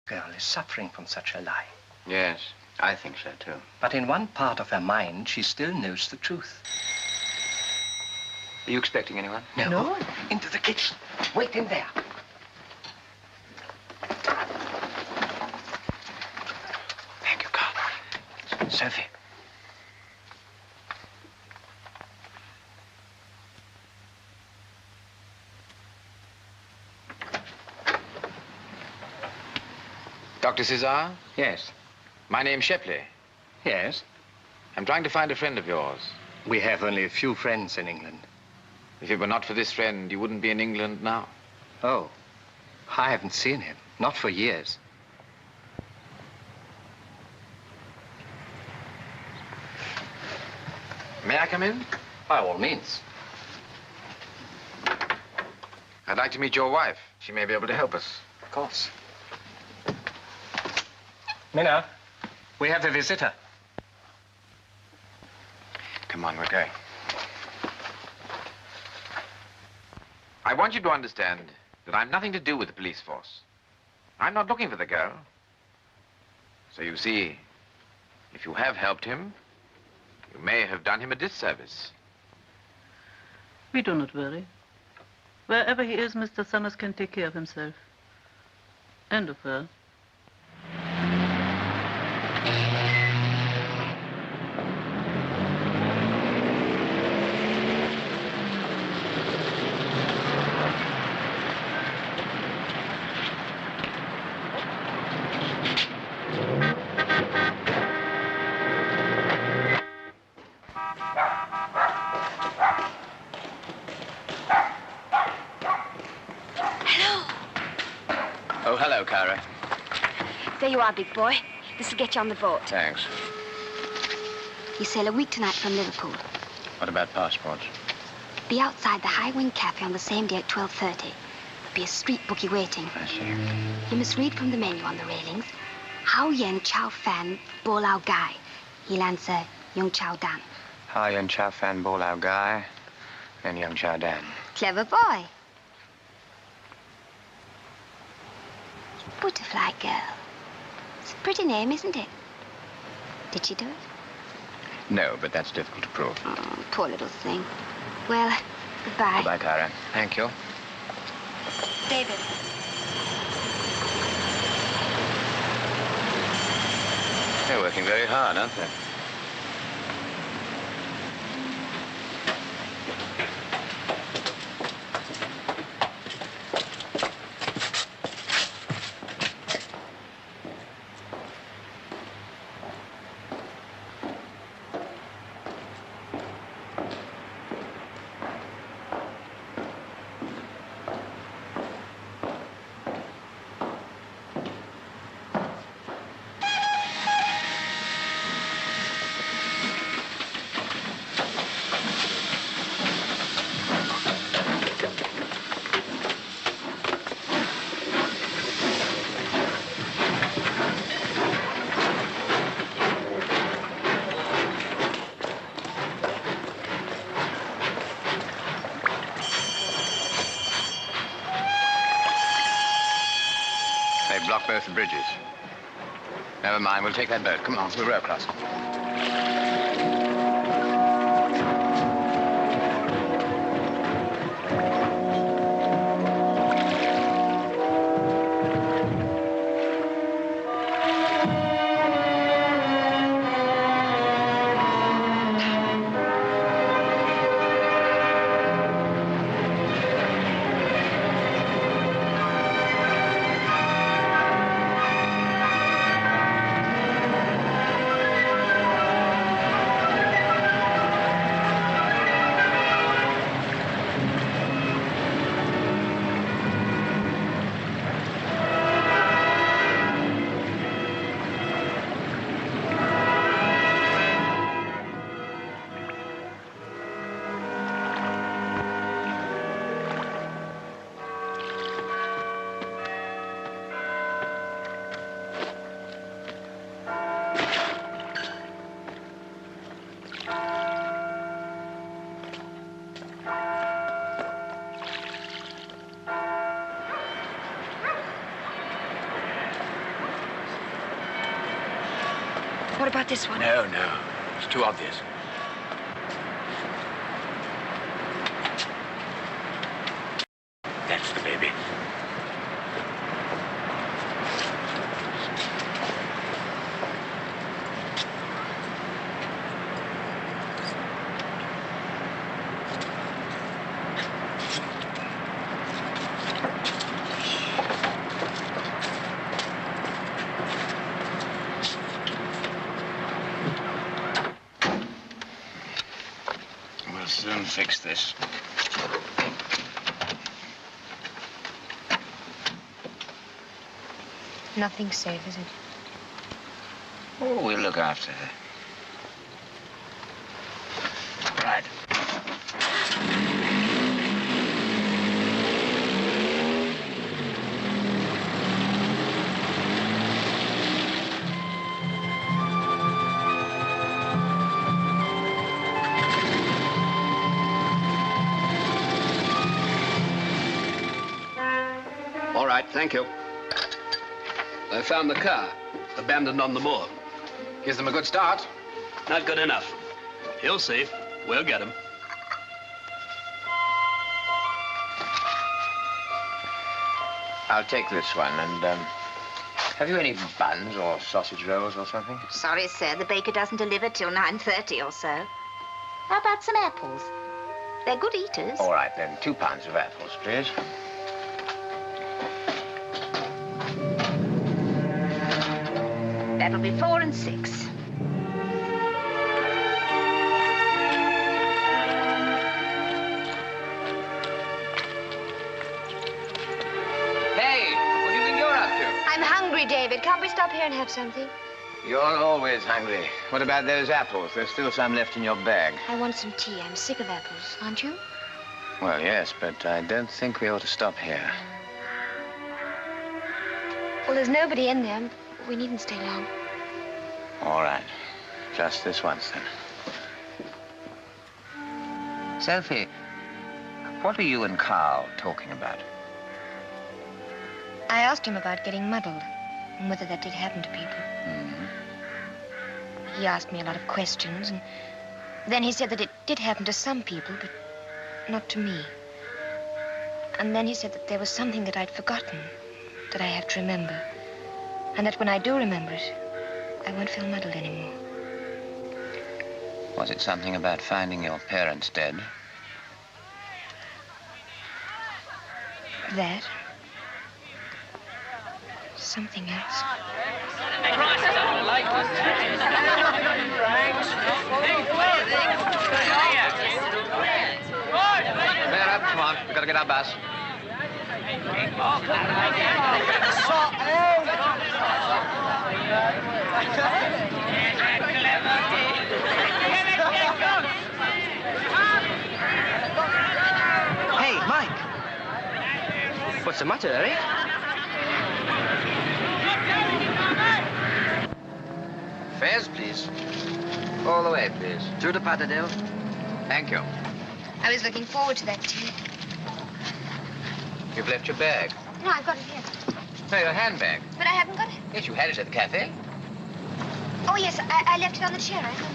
The girl is suffering from such a lie. Yes, I think so, too. But in one part of her mind, she still knows the truth. Are you expecting anyone? No. Into the kitchen. Wait in there. Thank you, Carl. Sophie. Dr. Cesar? Yes. My name's Shepley. Yes? I'm trying to find a friend of yours. We have only a few friends in England. If it were not for this friend, you wouldn't be in England now. Oh, I haven't seen him. Not for years. May I come in? By all means. I'd like to meet your wife. She may be able to help us. Of course. Minna, we have a visitor. Come on, we're going. I want you to understand that I'm nothing to do with the police force. I'm not looking for the girl. So you see, if you have helped him, you may have done him a disservice. We do not worry. Wherever he is, Mr. Summers can take care of himself. And of her. Oh, hello, Kyra. There you are, big boy. This'll get you on the boat. Thanks. You sail a week tonight from Liverpool. What about passports? Be outside the High Wing Cafe on the same day at 12:30. There'll be a street bookie waiting. I see. You must read from the menu on the railings. Hao Yen Chow Fan Bo Lao Gai. He'll answer Yung Chow Dan. Hao Yan Chow Fan Bo Lao Gai and Young Chow Dan. Clever boy. Butterfly Girl. It's a pretty name, isn't it? Did she do it? No, but that's difficult to prove. Oh, poor little thing. Well, goodbye. Goodbye, Kyra. Thank you. David. They're working very hard, aren't they? Block both the bridges. Never mind, we'll take that boat. Come on, we'll row across. What about this one? No, no. It's too obvious. That's the baby. We'll soon fix this. Nothing's safe, is it? Oh, we'll look after her. Right. All right, thank you. I found the car, abandoned on the moor. Gives them a good start. Not good enough. He'll see. We'll get him. I'll take this one, and, have you any buns or sausage rolls or something? Sorry, sir, the baker doesn't deliver till 9:30 or so. How about some apples? They're good eaters. All right, then, 2 pounds of apples, please. That'll be 4 and 6. Hey, what do you think you're up to? I'm hungry, David. Can't we stop here and have something? You're always hungry. What about those apples? There's still some left in your bag. I want some tea. I'm sick of apples, aren't you? Well, yes, but I don't think we ought to stop here. Well, there's nobody in there. We needn't stay long. All right. Just this once, then. Sophie, what are you and Carl talking about? I asked him about getting muddled and whether that did happen to people. He asked me a lot of questions, and then he said that it did happen to some people, but not to me. And then he said that there was something that I'd forgotten, that I have to remember, and that when I do remember it, I won't feel muddled anymore. Was it something about finding your parents dead? That? Something else. Bear up, come on. We've got to get our bus. Hey, Mike. What's the matter, Eric? Fares, please. All the way, please. Through the Patterdale. Thank you. I was looking forward to that tea. You've left your bag. No, I've got it here. No, your handbag. But I haven't got it. Yes, you had it at the cafe. Oh, yes, I left it on the chair. I thought...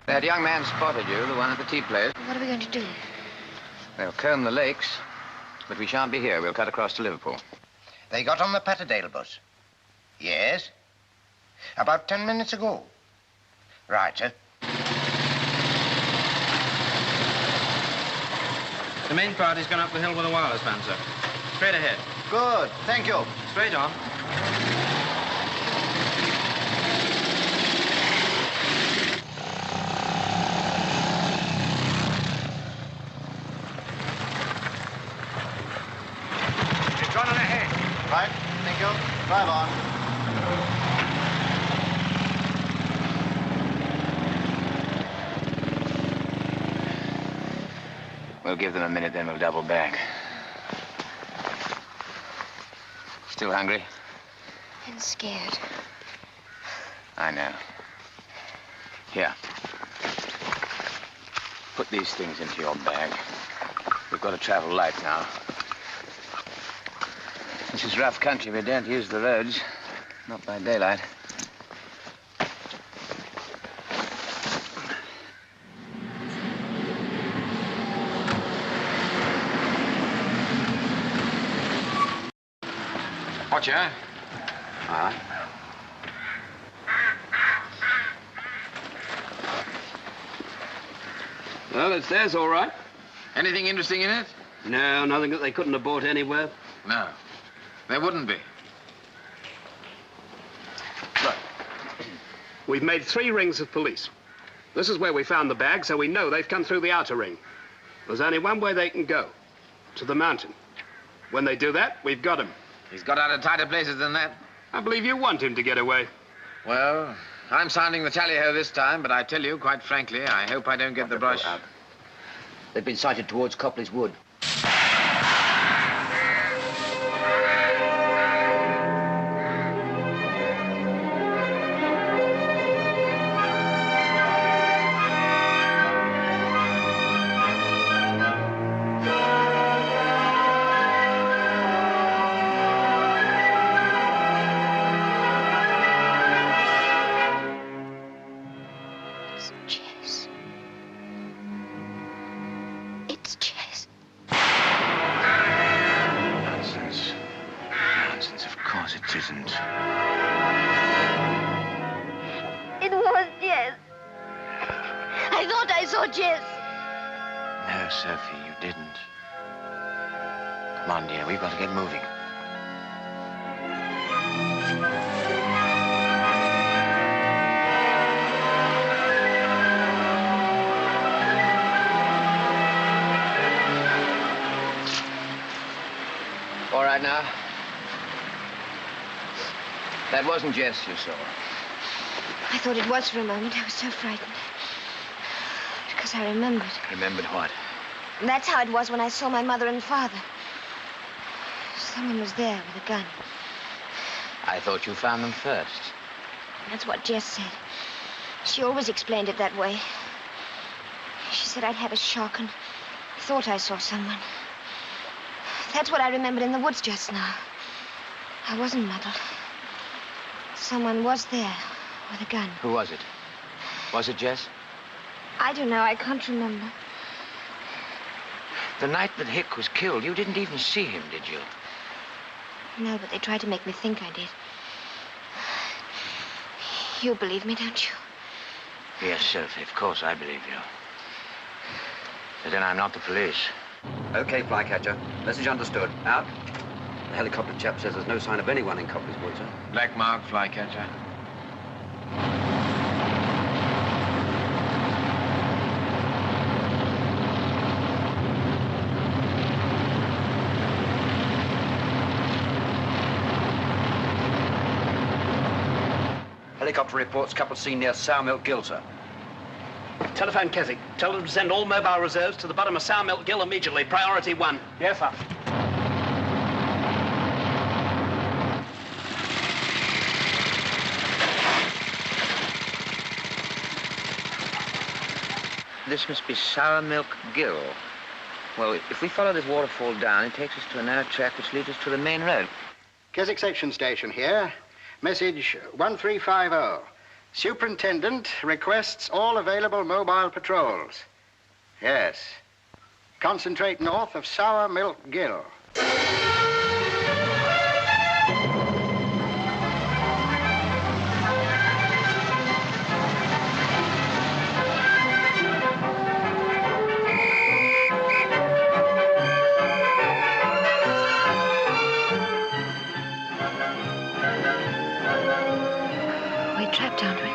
That young man spotted you, the one at the tea place. What are we going to do? They'll comb the lakes, but we shan't be here. We'll cut across to Liverpool. They got on the Patterdale bus. Yes. About 10 minutes ago. Right, sir. The main party's gone up the hill with a wireless van, sir. Straight ahead. Good, thank you. Straight on. It's on ahead. Right, thank you. Drive on. We'll give them a minute, then we'll double back. Still hungry? And scared. I know. Here. Put these things into your bag. We've got to travel light now. This is rough country. We don't use the roads. Not by daylight. Watch ya. All right. Well, it's theirs, all right. Anything interesting in it? No, nothing that they couldn't have bought anywhere. No. There wouldn't be. We've made 3 rings of police. This is where we found the bag, so we know they've come through the outer ring. There's only one way they can go, to the mountain. When they do that, we've got him. He's got out of tighter places than that. I believe you want him to get away. Well, I'm sounding the tally-ho this time, but I tell you, quite frankly, I hope I don't get the brush. They've been sighted towards Copley's Wood. It was Jess. I thought I saw Jess. No, Sophie, you didn't. Come on, dear. We've got to get moving. All right now. That wasn't Jess you saw. I thought it was for a moment. I was so frightened. Because I remembered. Remembered what? And that's how it was when I saw my mother and father. Someone was there with a gun. I thought you found them first. That's what Jess said. She always explained it that way. She said I'd had a shock and thought I saw someone. That's what I remembered in the woods just now. I wasn't muddled. Someone was there with a gun. Who was it? Was it Jess? I don't know. I can't remember. The night that Hick was killed, you didn't even see him, did you? No, but they tried to make me think I did. You believe me, don't you? Yes, Sophie, of course I believe you. But then I'm not the police. Okay, Flycatcher. Message understood. Out. The helicopter chap says there's no sign of anyone in Copley's Wood, sir. Black mark, Flycatcher. Helicopter reports couple seen near Sour Milk Gill, sir. Telephone Keswick. Tell them to send all mobile reserves to the bottom of Sour Milk Gill immediately. Priority 1. Yes, sir. This must be Sour Milk Gill. Well, if we follow this waterfall down, it takes us to a narrow track which leads us to the main road. Keswick Section Station here. Message 1350. Superintendent requests all available mobile patrols. Yes. Concentrate north of Sour Milk Gill. We're trapped, aren't we?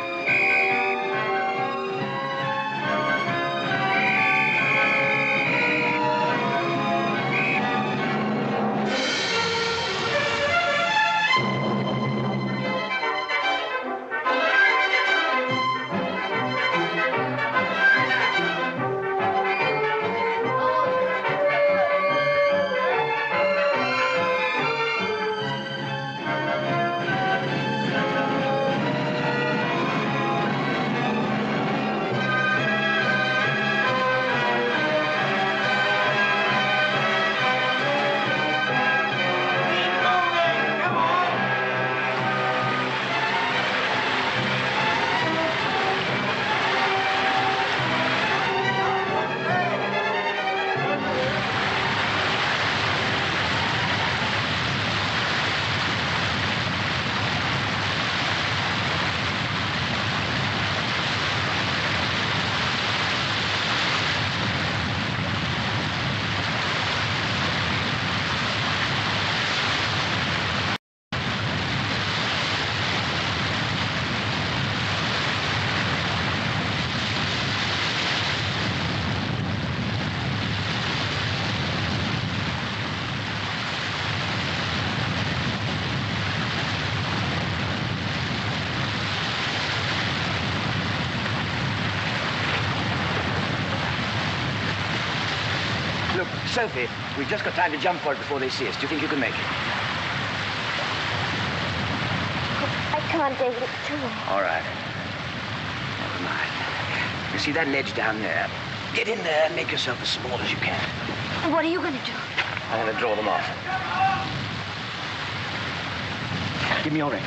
Sophie, we've just got time to jump for it before they see us. Do you think you can make it? I can't, David. It's too late. All right. Never mind. You see that ledge down there? Get in there and make yourself as small as you can. What are you going to do? I'm going to draw them off. Give me your ring.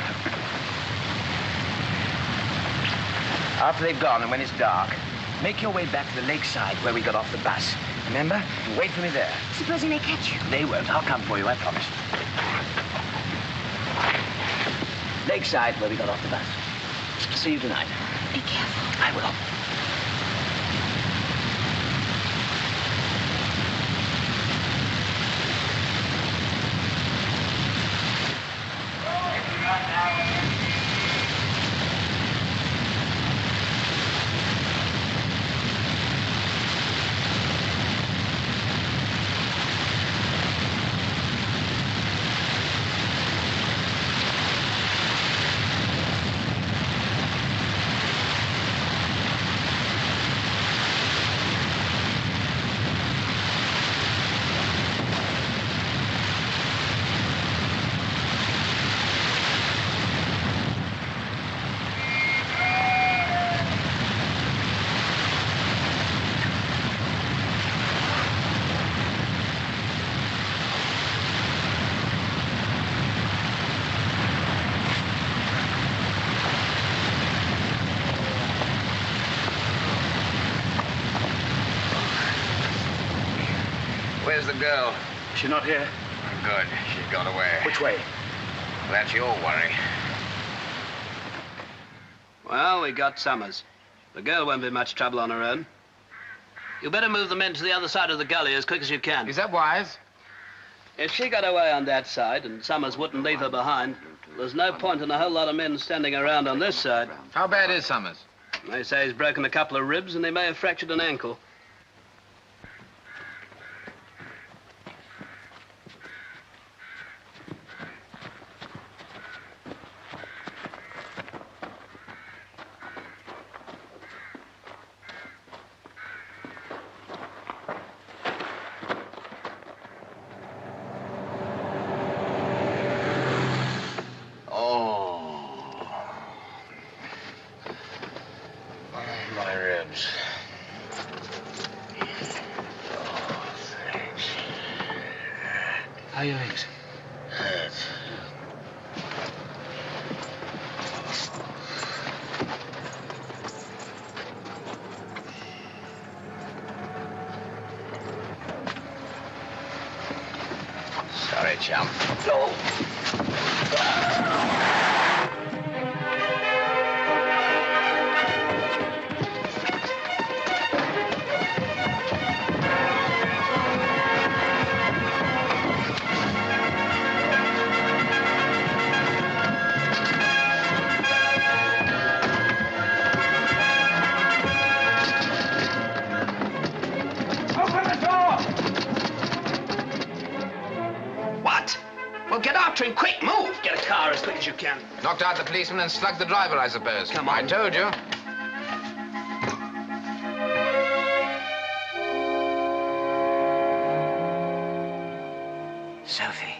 After they've gone and when it's dark, make your way back to the lakeside where we got off the bus. Remember? And wait for me there. Supposing they catch you? They won't. I'll come for you, I promise. Lakeside where we got off the bus. See you tonight. Be careful. I will. Where's the girl? She's not here. Good. She's gone away. Which way? That's your worry. Well, we got Summers. The girl won't be much trouble on her own. You better move the men to the other side of the gully as quick as you can. Is that wise? If she got away on that side and Summers wouldn't leave her behind, there's no point in a whole lot of men standing around on this side. How bad is Summers? They say he's broken a couple of ribs and he may have fractured an ankle. How are your legs? Sorry, chum. No. Get after him, quick, move! Get a car as quick as you can. Knocked out the policeman and slugged the driver, I suppose. Come on. I told you. Sophie.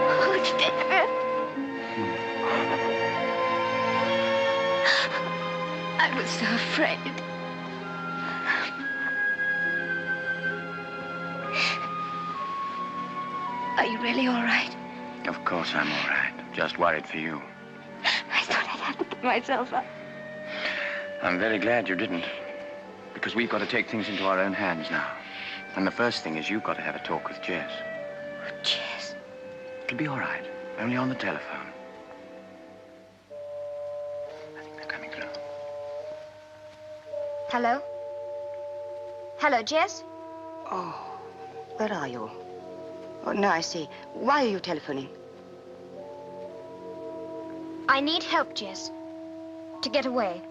Oh, Trevor. I was so afraid. Are you really all right? Of course I'm all right. Just worried for you. I thought I'd have to give myself up. I'm very glad you didn't. Because we've got to take things into our own hands now. And the first thing is you've got to have a talk with Jess. Jess? It'll be all right. Only on the telephone. I think they're coming through. Hello? Hello, Jess? Oh, where are you? Oh, no, I see. Why are you telephoning? I need help, Jess. To get away.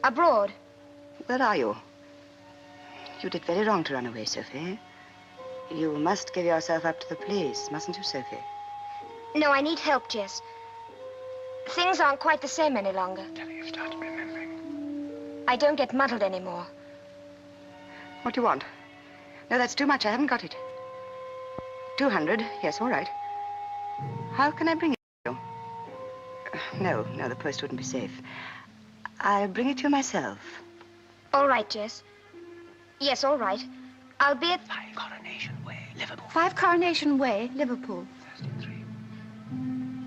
Abroad. Where are you? You did very wrong to run away, Sophie. You must give yourself up to the police, mustn't you, Sophie? No, I need help, Jess. Things aren't quite the same any longer. Tell me you've started remembering. I don't get muddled anymore. What do you want? No, that's too much. I haven't got it. 200. Yes, all right. How can I bring it to you? No, the post wouldn't be safe. I'll bring it to you myself. All right, Jess. Yes, all right. I'll be at... 5 Coronation Way, Liverpool. 5 Coronation Way, Liverpool.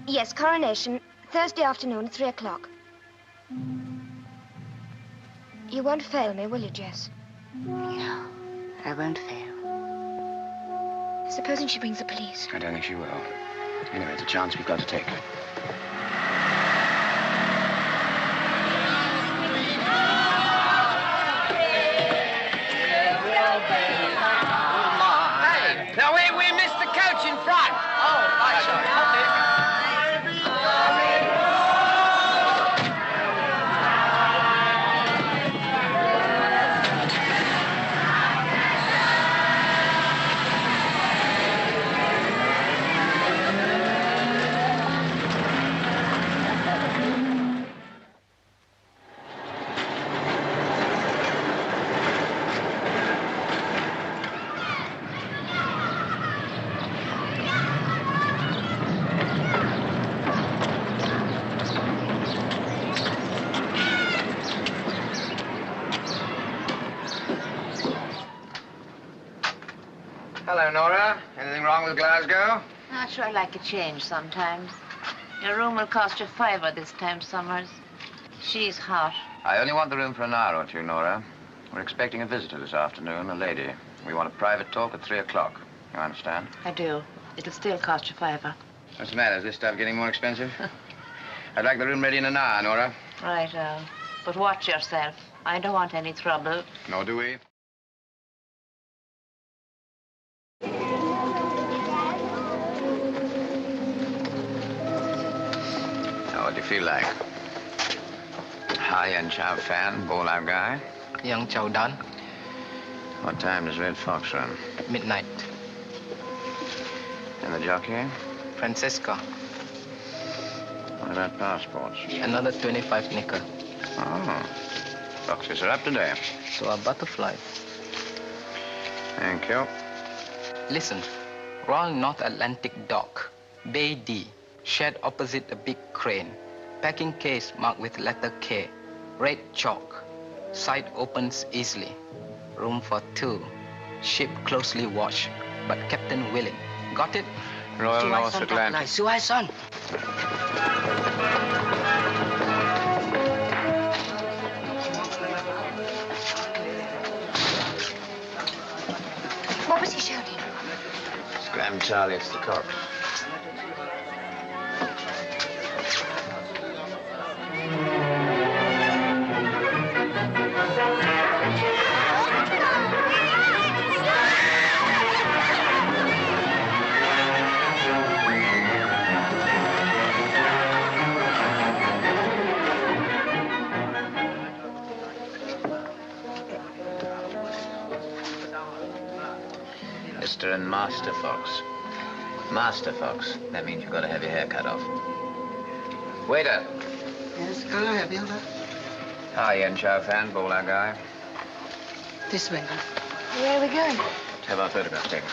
Yes, Coronation, Thursday afternoon at 3 o'clock. You won't fail me, will you, Jess? No, I won't fail. Supposing she brings the police. I don't think she will. Anyway, it's a chance we've got to take. Hey, now we missed the coach in front. Oh, right, sorry. Hello, Nora. Anything wrong with Glasgow? I'd sure like a change sometimes. Your room will cost you $5 this time, Summers. She's hot. I only want the room for an hour or two, Nora. We're expecting a visitor this afternoon, a lady. We want a private talk at 3 o'clock. You understand? I do. It'll still cost you $5. What's the matter? Is this stuff getting more expensive? I'd like the room ready in an hour, Nora. Right, but watch yourself. I don't want any trouble. Nor do we. Now, what do you feel like? High-end chow fan, bowl-out guy? Young chow done. What time does Red Fox run? Midnight. And the jockey? Francesca. What about passports? Another 25 nickel. Oh. Boxes are up today. So a butterfly. Thank you. Listen. Royal North Atlantic Dock. Bay D. Shed opposite a big crane. Packing case marked with letter K. Red chalk. Side opens easily. Room for 2. Ship closely watched, but Captain willing. Got it? Royal North Atlantic. Suai-son. What was he shouting? Scram Charlie, it's the cock. Mr. and Master Fox. Master Fox. That means you've got to have your hair cut off. Waiter. Yes, can I have you? High-end chow fan, bowl-out guy. This way. Where are we going? Let's have our photographs taken.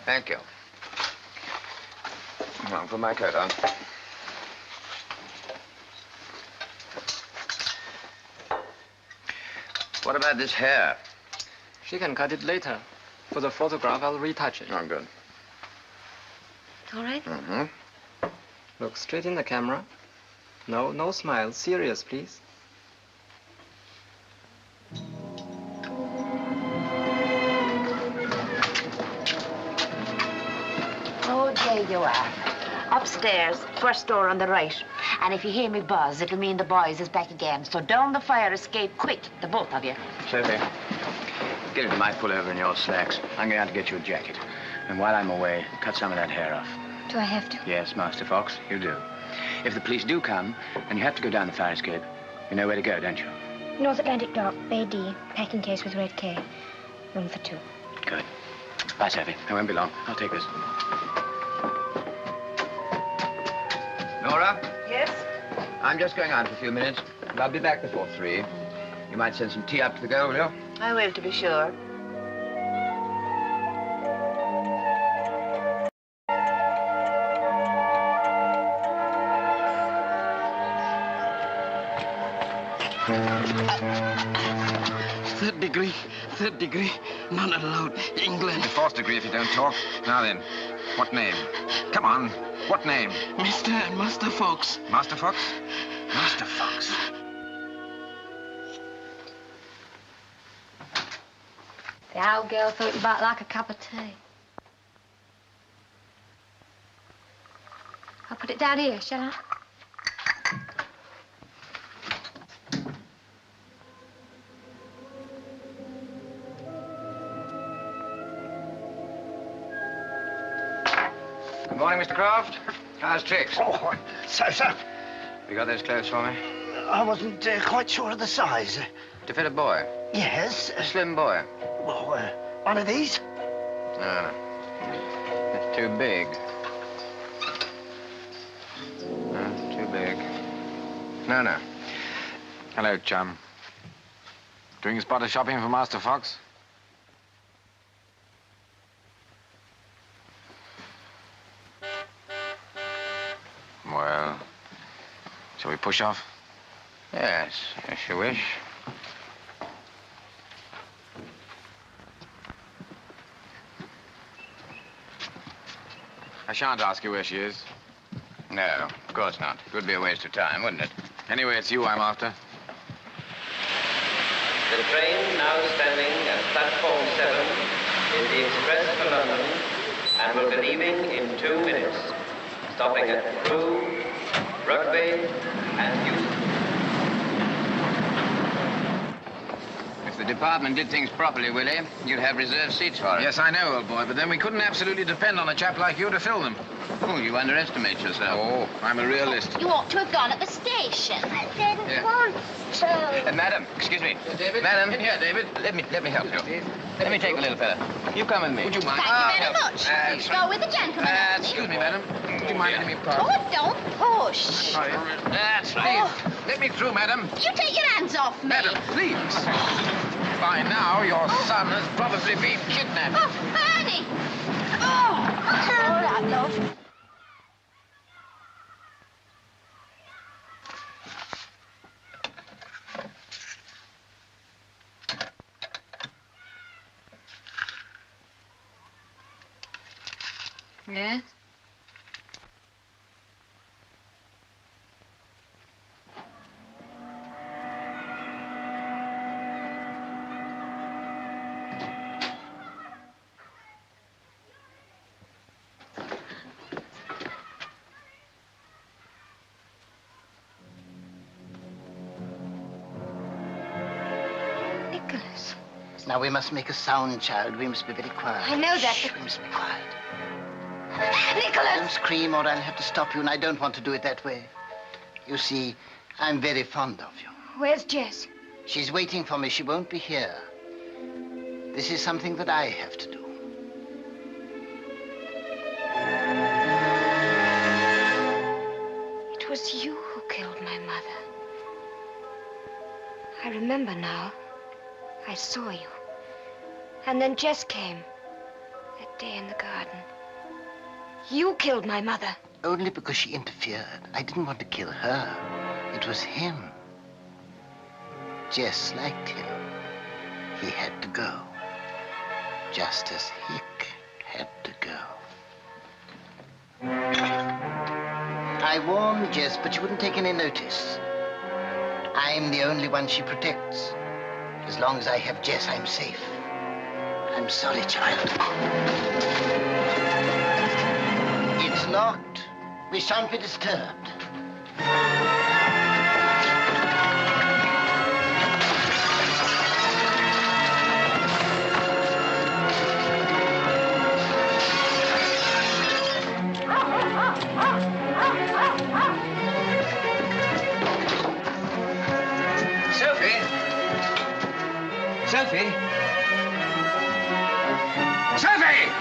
Thank you. Come on, put my coat on. What about this hair? She can cut it later. For the photograph, I'll retouch it. Oh, good. All right. Mm-hmm. Look straight in the camera. No smile. Serious, please. Oh, there you are. Upstairs, first door on the right. And if you hear me buzz, it'll mean the boys is back again. So down the fire escape quick, the both of you. Sophie, get into my pullover and your slacks. I'm going out to get you a jacket. And while I'm away, cut some of that hair off. Do I have to? Yes, Master Fox, you do. If the police do come, and you have to go down the fire escape, you know where to go, don't you? North Atlantic Dock, Bay D, packing case with red K. Room for 2. Good. Bye, Sophie. I won't be long. I'll take this. Nora, Yes? I'm just going out for a few minutes, and I'll be back before 3. You might send some tea up to the girl, will you? I will, to be sure. Third degree, none allowed. England. The 4th degree if you don't talk. Now then, what name? Come on, what name? Mr. and Master Fox. Master Fox? Master Fox. The old girl thought you might like a cup of tea. I'll put it down here, shall I? Good morning, Mr. Croft. How's tricks? Oh, so. You got those clothes for me? I wasn't quite sure of the size. To fit a boy? Yes. A slim boy? Well, one of these? No. It's too big. No, too big. No. Hello, chum. Doing a spot of shopping for Master Fox? Well, shall we push off? Yes, if you wish. I shan't ask you where she is. No, of course not. It would be a waste of time, wouldn't it? Anyway, it's you I'm after. The train now standing at platform 7 is the express for London and will be leaving in 2 minutes, stopping at Crewe, Rugby, and Euston. If the department did things properly, Willie, you'd have reserved seats for it. Yes, I know, old boy, but then we couldn't absolutely depend on a chap like you to fill them. Oh, you underestimate yourself. Oh, I'm a realist. You ought to have gone at the station. I didn't Yeah. want to. Madam, excuse me. David? Madam. In here, David. Let me help you. Let me take the little fella. You come with me. Would you mind? Thank you very much. Go with the gentleman. Excuse me, madam. Would you mind letting me pass? Oh, don't push. That's right. Let me through, madam. You take your hands off me. Madam, please. By now, your son has probably been kidnapped. Oh, Fanny. Oh, all right, love. Yes? Nicholas. Now, we must make a sound, child. We must be very quiet. I know that, Shh, but... we must be quiet. Nicholas! Don't scream or I'll have to stop you, and I don't want to do it that way. You see, I'm very fond of you. Where's Jess? She's waiting for me. She won't be here. This is something that I have to do. It was you who killed my mother. I remember now. I saw you. And then Jess came. That day in the garden. You killed my mother. Only because she interfered. I didn't want to kill her. It was him. Jess liked him. He had to go. Just as Hick had to go. I warned Jess, but she wouldn't take any notice. I'm the only one she protects. As long as I have Jess, I'm safe. I'm sorry, child. It's locked. We shan't be disturbed. Sophie? Sophie? Sophie!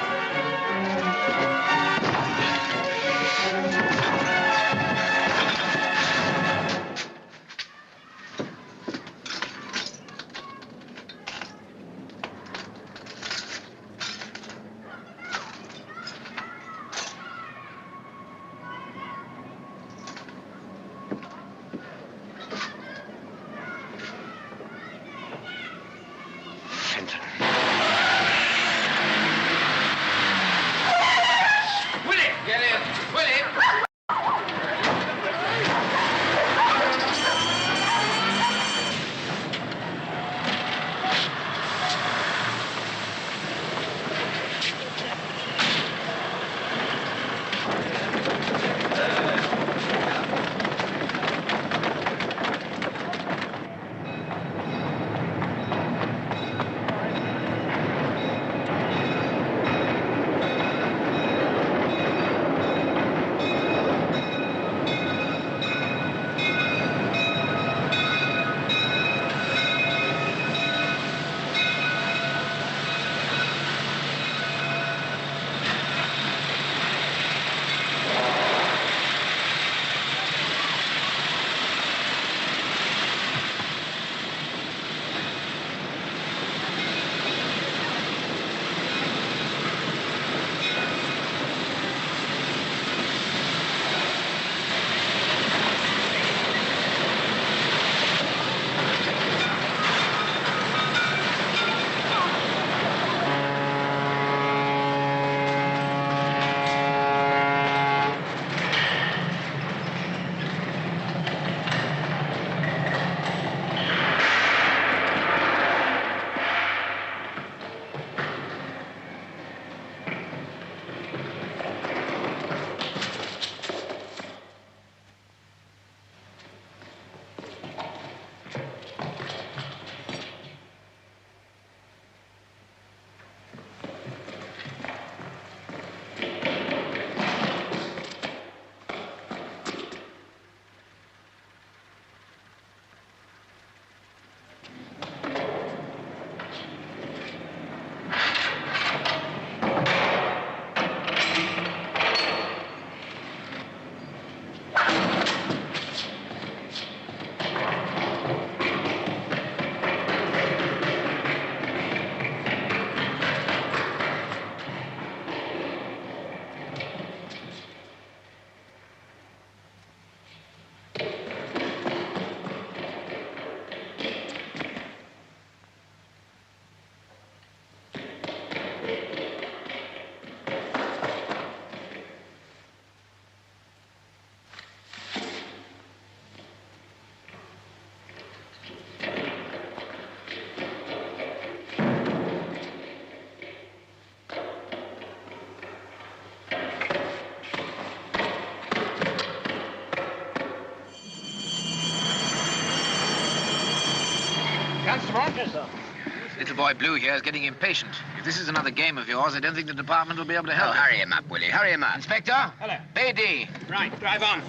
Little boy Blue here is getting impatient. If this is another game of yours, I don't think the department will be able to help. Oh, hurry him up, Willie. Hurry him up. Inspector? Hello. BD. Right, drive on.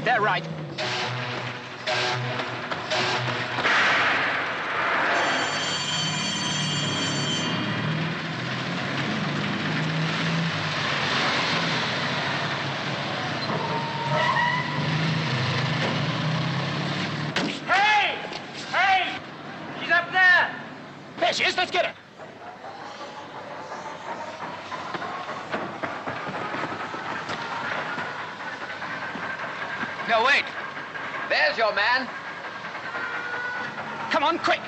They're right. Hey! Hey! She's up there! There she is. Let's get her. No, wait. There's your man. Come on, quick.